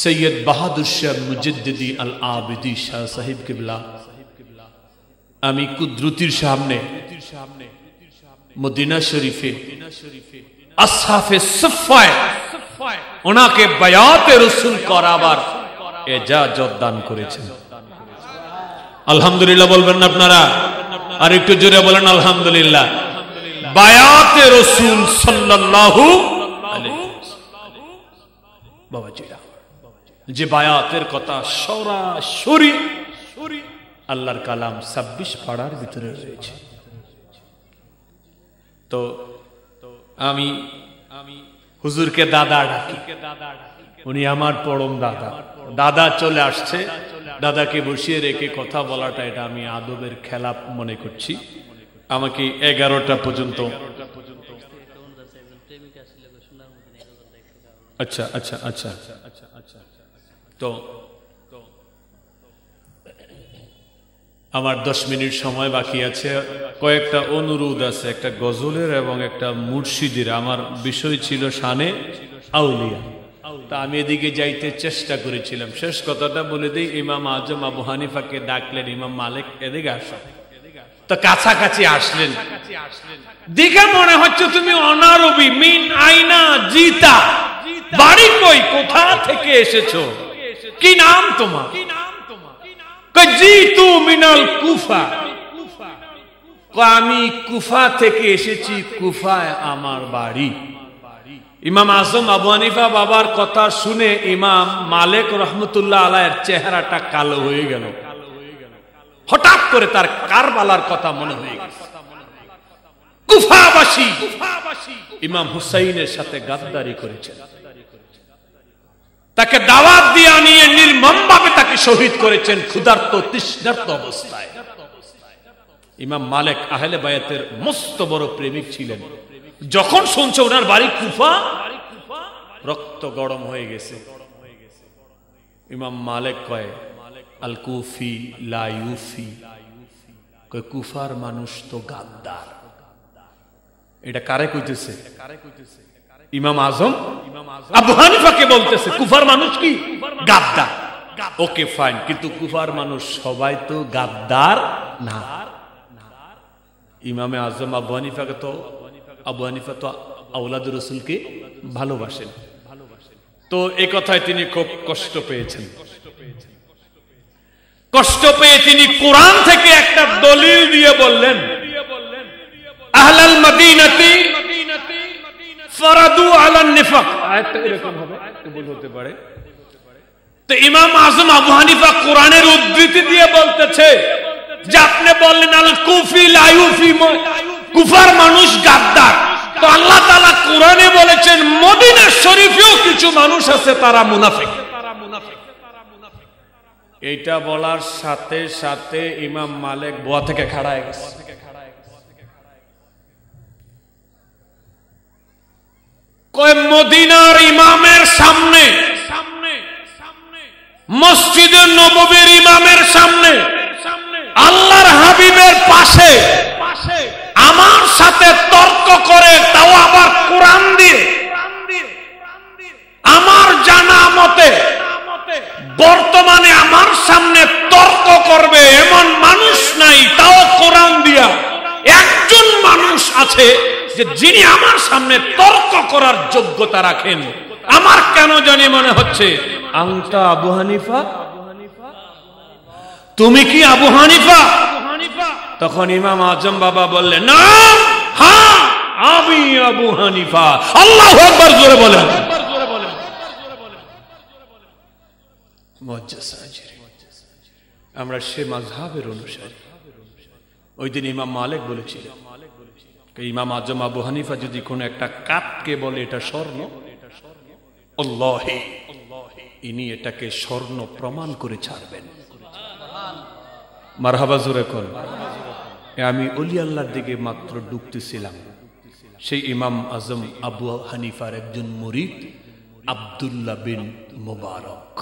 সৈয়দ বাহাদুর শাহ মুজাদ্দিদি আল আবিদি শাহ সাহেব কিবলা আমি কুদরতির সামনে মদিনা শরীফে আসহাফে সুফফায় ওনাকে বায়াতে রাসূল করাবার ইজাজত দান করেছেন। আলহামদুলিল্লাহ বলবেন না আপনারা? আর একটু জোরে বলেন আলহামদুলিল্লাহ। বায়াতে রাসূল সাল্লাল্লাহু আলাইহি বাবাজিরা, যে বায়াতের কথা সরাসরি আল্লাহর কালাম 26 পাড়ার ভিতরে রয়েছে। তো আমি হুজুরকে দাদা ডাকি, উনি আমার পরম দাদা। দাদা চলে আসছে, দাদাকে বসিয়ে রেখে কথা বলাটা এটা আমি আদবের খেলাপ মনে করছি। আমাকে 11টা পর্যন্ত আচ্ছা আচ্ছা আচ্ছা তো আমার 10 মিনিট সময় বাকি আছে। কয়েকটা অনুরোধ আছে, একটা গজলের এবং একটা মুর্শিদের। আমার বিষয় ছিল শানে আউলিয়া, তা আমি এদিকে যাইতে চেষ্টা করেছিলাম। শেষ কথাটা বলে দিই, ইমাম আজম আবু হানিফাকে ডাকলেন, ইমাম মালিক এদিকে আসো। তো কাছাকাছি আসলেন, দেখে মনে হচ্ছে তুমি অনারবি, মিন আইনা জিতা, বাড়ি কই, কোথা থেকে এসেছো, কি নাম তোমার? জিতু মিনাল কুফা, আমি কুফা থেকে এসেছি, কুফায় আমার বাড়ি। ইমাম আজম আবু হানিফা বাবার কথা শুনে ইমাম মালিক রহমতুল্লাহ আলাইহির চেহারাটা কালো হয়ে গেল। হঠাৎ করে তার কারবালার কথা মনে হয়ে গেল। কুফাবাসী ইমাম হুসাইনের সাথে গাদ্দারি করেছেন, তাকে দাওয়াত দিয়ে নিয়ে নির্মমভাবে তাকে শহীদ করেছেন ক্ষুধার্ত তৃষ্ণার্ত অবস্থায়। ইমাম মালিক আহলে বায়াতের মস্ত বড় প্রেমিক ছিলেন। যখন শুনছে ওনার বাড়ি কুফা, রক্ত গরম হয়ে গেছে। ইমাম মালিক কয় আল কুফি লা ইউফি, কয় কুফার মানুষ তো গাদ্দার। এটা কারে কইতেছে? ইমাম আজম আবু হানিফাকে বলতেছে কুফার মানুষ কি গাদ্দার। ওকে ফাইন, কিন্তু কুফার মানুষ সবাই তো গাদ্দার না। ইমামে আজম আবু হানিফাকে তো, আবু হানিফা তো আওলাদুর রাসূলকে ভালোবাসেন। তো এই কথায় তিনি খুব কষ্ট পেয়েছেন। কষ্ট পেয়ে তিনি কোরআন থেকে একটা দলিল দিয়ে বললেন, আহলাল মদিনাতি ফারাদু আলান নিফাক। আয়াতটা এরকম হবে, একটু ভুল হতে পারে। তো ইমাম আজম আবু হানিফা কোরআনের উদ্ধৃতি দিয়ে বলতেছে যে আপনি বললেন আল কুফি লা ইউফি, কুফার মানুষ গাদ্দার। তো আল্লাহ তাআলা কোরআনে বলেছেন মদিনা শরীফেও কিছু মানুষ আছে তারা মুনাফিক। এইটা বলার সাথে সাথে ইমাম মালিক বোয়া থেকে খাড়ায় গেছে। কয় মদিনার ইমামের সামনে, মসজিদে নববীর ইমামের সামনে, আল্লাহর হাবিবের পাশে আমার সাথে তর্ক করে, তাও আবার কোরআন দিয়ে। আমার জানা মতে বর্তমানে আমার সামনে তর্ক করবে এমন মানুষ নাই, তাও কোরআন দিয়া। একজন মানুষ আছে যে যিনি আমার সামনে তর্ক করার যোগ্যতা রাখেন। আমার কেন জানি মনে হচ্ছে আংটা আবু হানিফা, তুমি কি আবু হানিফা? তখন ইমাম আজম বাবা বললেন না, হ্যাঁ আমি আবু হানিফা। আল্লাহু আকবার জোরে বলেন। আমরা সে মাযহাবের অনুসারী। ওই দিন ইমাম মালিক বলেছিলেন, ইমাম আজম আবু হানিফা যদি কোন একটা কাঠকে বলে এটা স্বর্ণ, আল্লাহি ইনি এটাকে স্বর্ণ প্রমাণ করে ছাড়বেন। মারহাবা জোরে কর। আমি ওলি আল্লাহর দিকে মাত্র ঢুকতেছিলাম, সেই ইমাম আজম আবু হানিফার একজন মুরিদ আব্দুল্লাহ বিন মুবারক,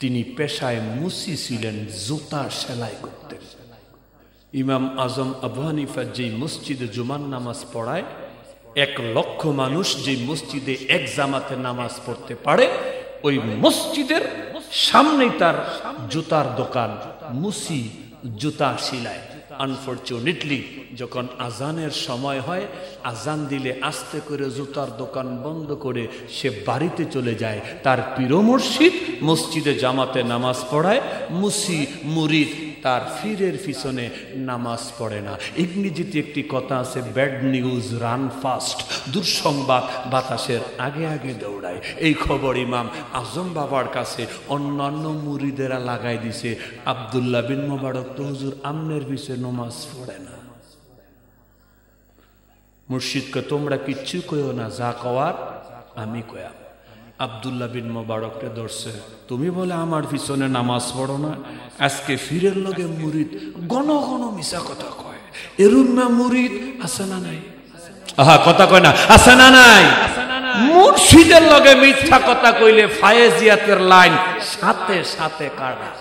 তিনি পেশায় মুসি ছিলেন, জুতা সেলাই করতেন। ইমাম আজম আবু হানিফা যেই মসজিদে জুমার নামাজ পড়ায়, 1 লক্ষ মানুষ যে মসজিদে এক জামাতে নামাজ পড়তে পারে, ওই মসজিদের সামনেই তার জুতার দোকান, মুসি জুতা সিলায়। আনফরচুনেটলি যখন আজানের সময় হয়, আজান দিলে আস্তে করে জুতার দোকান বন্ধ করে সে বাড়িতে চলে যায়। তার পীর মুর্শিদ মসজিদে জামাতে নামাজ পড়ায়, মুসি মুরিদ তার ফিরের পিছনে নামাজ পড়ে না। ইংরেজিতে একটি কথা আছে, ব্যাড নিউজ রান ফাস্ট, দুঃসংবাদ বাতাসের আগে আগে দৌড়ায়। এই খবর ইমাম আজম বাবার কাছে অন্যান্য মুরিদেরা লাগাই দিছে, আব্দুল্লাহ বিন মোবারক তো হুজুর আমনের পিছনে নামাজ পড়ে না। মুর্শিদকে তোমরা কিচ্ছু কইও না, যা কওয়ার আমি কয়াম। আব্দুল্লাহ বিন মোবারককে ধরছে, তুমি বলে আমার পিছনে নামাজ পড়ো না। আজকে ফিরের লগে মুরিদ ঘন ঘন মিশা কথা কয়, এরুম না মুরিদ আছে না নাই? আহা, কথা কয় না, আছে না নাই? মুর্শিদের লগে মিথ্যা কথা কইলে ফায়েজিয়াতের লাইন সাথে সাথে কাটা,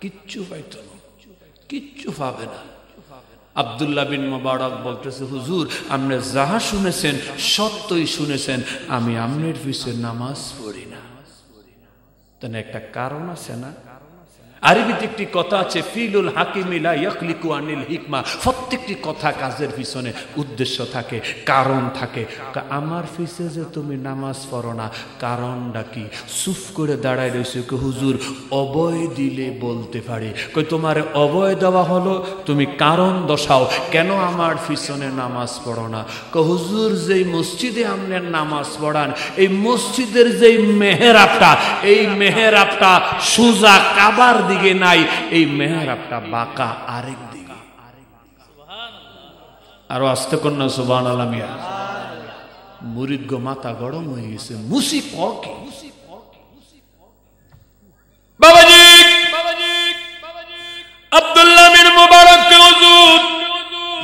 কিচ্ছু পাইতো না, কিচ্ছু পাবে না। আব্দুল্লাহ বিন মোবারক বলতেছে, হুজুর আপনি যাহা শুনেছেন সত্যই শুনেছেন, আমি আমনের পিছনে নামাজ পড়ি না। তাহলে একটা কারণ আছে না? আরবিতে একটি কথা আছে, ফিলুল হাকিমি লা ইয়াখলিকু আনিল হিকমা। প্রত্যেকটি কথা কাজের পিছনে উদ্দেশ্য থাকে, কারণ থাকে। আমার পিছে যে তুমি নামাজ পড়ো না, কারণটা কি? চুপ করে দাঁড়ায় রয়েছে, হুজুর অভয় দিলে বলতে পারি। কই তোমার অভয় দেওয়া হলো, তুমি কারণ দশাও কেন আমার পিছনে নামাজ পড়ো না। হুজুর যেই মসজিদে আপনার নামাজ পড়ান, এই মসজিদের যেই মেহরাবটা, এই মেহরাবটা সোজা কাবার দিকে নাই, এই মেহরাবটা বাঁকা আরেক দিকে। আরো আস্তে কন্যা সুবহানাল্লাহ। মিয়া মুরিদ গো মাথা গরম হয়ে গেছে, মুসি কি বাবাজি? আব্দুল্লাহ বিন মোবারক কে হুজুর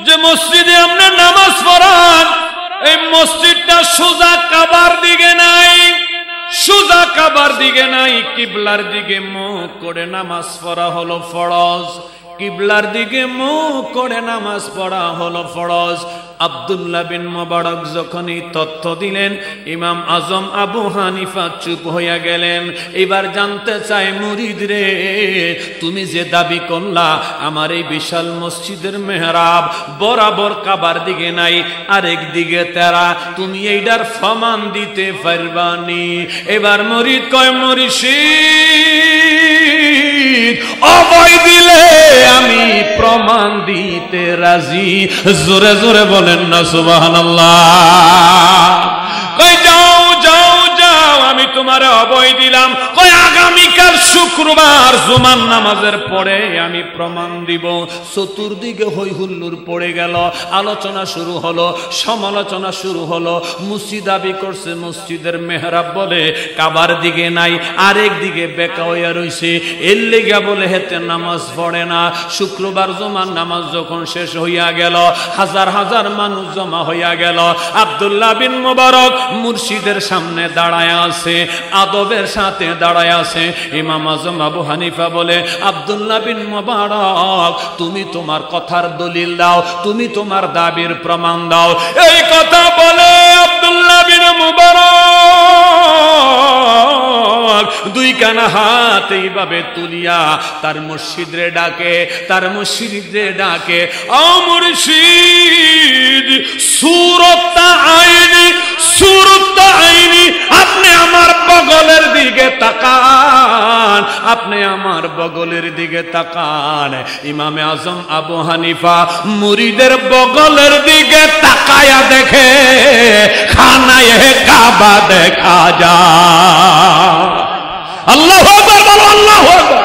যে মসজিদে আপনি নামাজ পড়ান, এই মসজিদটা সোজা কাবার দিকে নাই, সোজা কাবার দিকে নাই, কিবলার দিকে মুখ করে নামাজ পড়া হলো ফরজ। কিবলার দিকে মুখ করে নামাজ পড়া হলো ফরজ। আব্দুল্লাহ বিন মোবারক যখন এই তথ্য দিলেন, ইমাম আজম আবু হানিফা চুপ হইয়া গেলেন। এবার জানতে চাই, মুরিদ রে, তুমি যে দাবি করলা আমার এই বিশাল মসজিদের মেহরাব বরাবর কাবার দিকে নাই, আরেক দিকে তেরা, তুমি এইটার প্রমাণ দিতে পারবানি? এবার মুরিদ কয়, মুর্শিদ অভয় দিলে আমি প্রমাণ দিতে রাজি। জোরে জোরে বলেন না সুবহানাল্লাহ। কই যাও যাও যাও, আমি তোমারে অভয় দিলাম। কই আগামীকাল শুক্রবার জুমার নামাজের পরে আমি প্রমাণ দিব। চতুর্দিকে হই হুল্লোড় পড়ে গেল, আলোচনা শুরু হলো, সমালোচনা শুরু হলো। মুসি দাবি করছে মসজিদের মেহরাব বলে কাবার দিকে নাই, আরেক দিকে বেকা হইয়া রইছে, এর লেগা বলে হেতে নামাজ পড়ে না। শুক্রবার জুমার নামাজ যখন শেষ হইয়া গেল, হাজার হাজার মানুষ জমা হইয়া গেল। আব্দুল্লাহ বিন মোবারক মুর্শিদের সামনে দাঁড়ায় আছে, আদবের সাথে দাঁড়ায় আছে। ইমাম আজম আবু হানিফা বলে, আব্দুল্লাহ বিন মোবারক তুমি তোমার কথার দলিল দাও, তুমি তোমার দাবির প্রমাণ দাও। এই কথা বলে আব্দুল্লাহ বিন মোবারক দুই কানা হাত এইভাবে তুলিয়া তার মুর্শিদরে ডাকে, তার মুর্শিদরে ডাকে, ও মুর্শিদ, সুরতা আইনি, সুরতা আইনি, আপনি আমার বগলের দিকে তাকান, আপনি আমার বগলের দিকে তাকান। ইমামে আজম আবু হানিফা মুরিদের বগলের দিকে তাকায়া দেখে খানায়ে কাবা দেখা যায়। আল্লাহু আকবার বলো, আল্লাহু আকবার।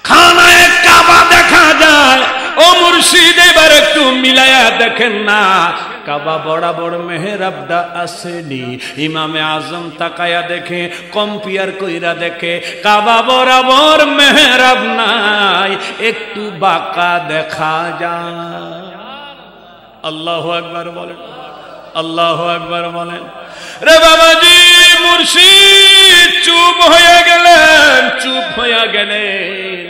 খানায়ে কাবা দেখা যায়। ও মুর্শিদ এবার একটু মিলায়া দেখেন না, কাবা বরাবর মেহরাবটা আসেনি। ইমামে আজম তাকায়া দেখে, কম্পিয়ার কইরা দেখে, কাবা বরাবর মেহরাব নাই, একটু বাঁকা দেখা যায়। আল্লাহু আকবার বলেন, আল্লাহু আকবার বলেন। রে বাবাজি, মুর্শিদ চুপ হয়ে গেলেন, চুপ হয়ে গেলেন।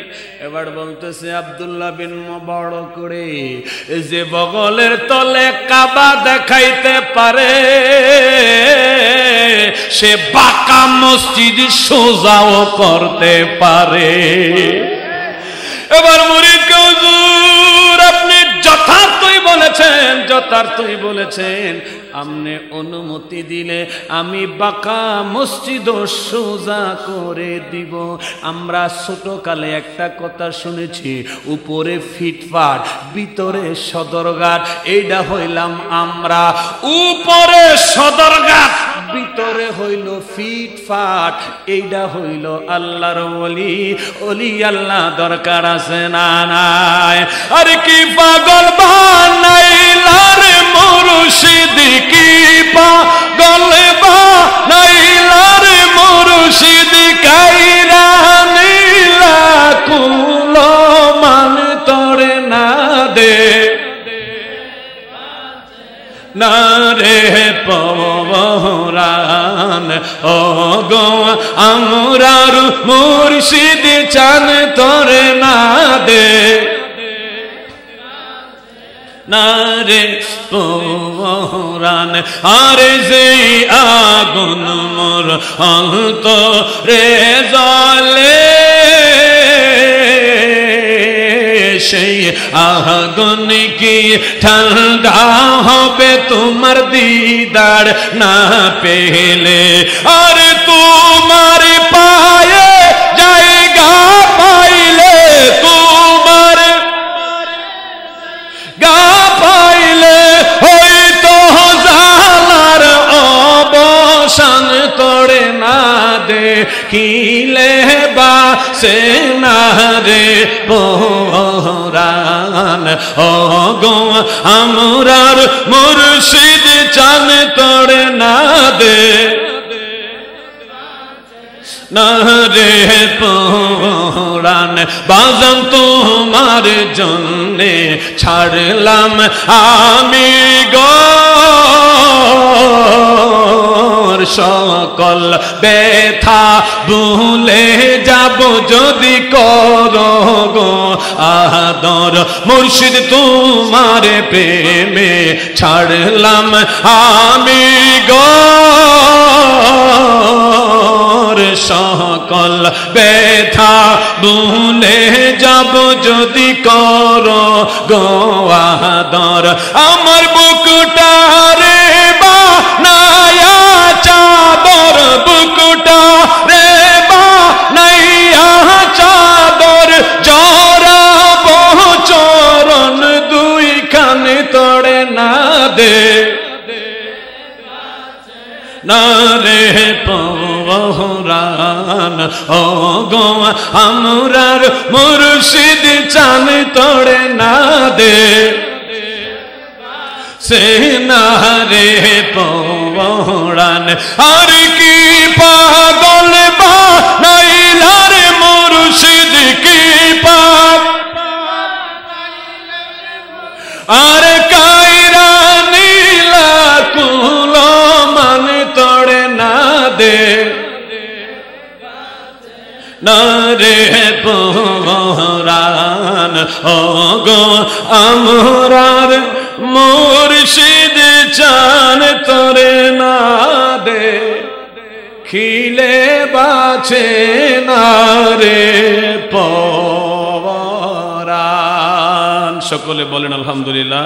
এবার বলতেছে আব্দুল্লাহ বিন মুবারক রে, যে বগলের তলে কাবা দেখাইতে পারে সে বাঁকা মসজিদ সোজাও করতে পারে। এবার মুরিদকে হুজুর আপনি যথার্থই বলেছেন, যথার্থই বলেছেন, আপনি অনুমতি দিলে আমি বাঁকা মসজিদ সোজা করে দিব। আমরা ছোটকালে একটা কথা শুনেছি, উপরে ফিটফাট ভিতরে সদরঘাট, এইটা হইলাম আমরা। উপরে সদরঘাট ভিতরে হইল ফিটফাট, এইটা হইল আল্লাহর ওলি। ওলি আল্লাহ দরকার আছে না নাই? আর কি পাগল বানাইলার মুর্শিদ, কি পাগল বানাইলার মুর্শিদ, কাইরা নীলা কুল মান তোরে না দে না রে পরাণ। ও গো আমরার মুর্শিদ চান তোরে না দে না রে পরাণ। আরে যে আগুন মোর অন্তরে জ্বলে, সেই আগুন কি ঠান্ডা হবে তোমার দিদার না পেলে? আর তোমার পায়ে জায়গা পাইলে, তোমার গা পাইলে হয়তো জালার অবসান তোরে না দেখিলে বা সে না রে পরাণ। ও গো আমরার মুর্শিদ চান তোরে না দে না রে পরাণ। বাজান তোমার জন্যে ছাড়লাম আমি গো সকল ব্যথা ভুলে যাব যদি করো গো আদর। মুর্শিদ তোমার প্রেমে ছাড়লাম আমি গো সকল ব্যথা ভুলে যাব যদি করো গো আদর। আমার বুকটা রে বানায়া চাদর, বুকটা রে বানায়া চাদর, জড়াবো চরণ দুই খানে তোড়ে না দে না রে পরাণ। ও গো আমরার মুর্শিদ চান তোড়ে না দে সে না রে পরাণ। আর কি পাগল বানাইলার মুর্শিদ, কি পাগল আর কায়রা নীলা কুল মান তোড়ে না দে না রে পরাণ। ও গো আমরার মুর্শিদ চান তোরে না দে খিলে বাছে না রে পরাণ। সকলে বলেন আলহামদুলিল্লাহ।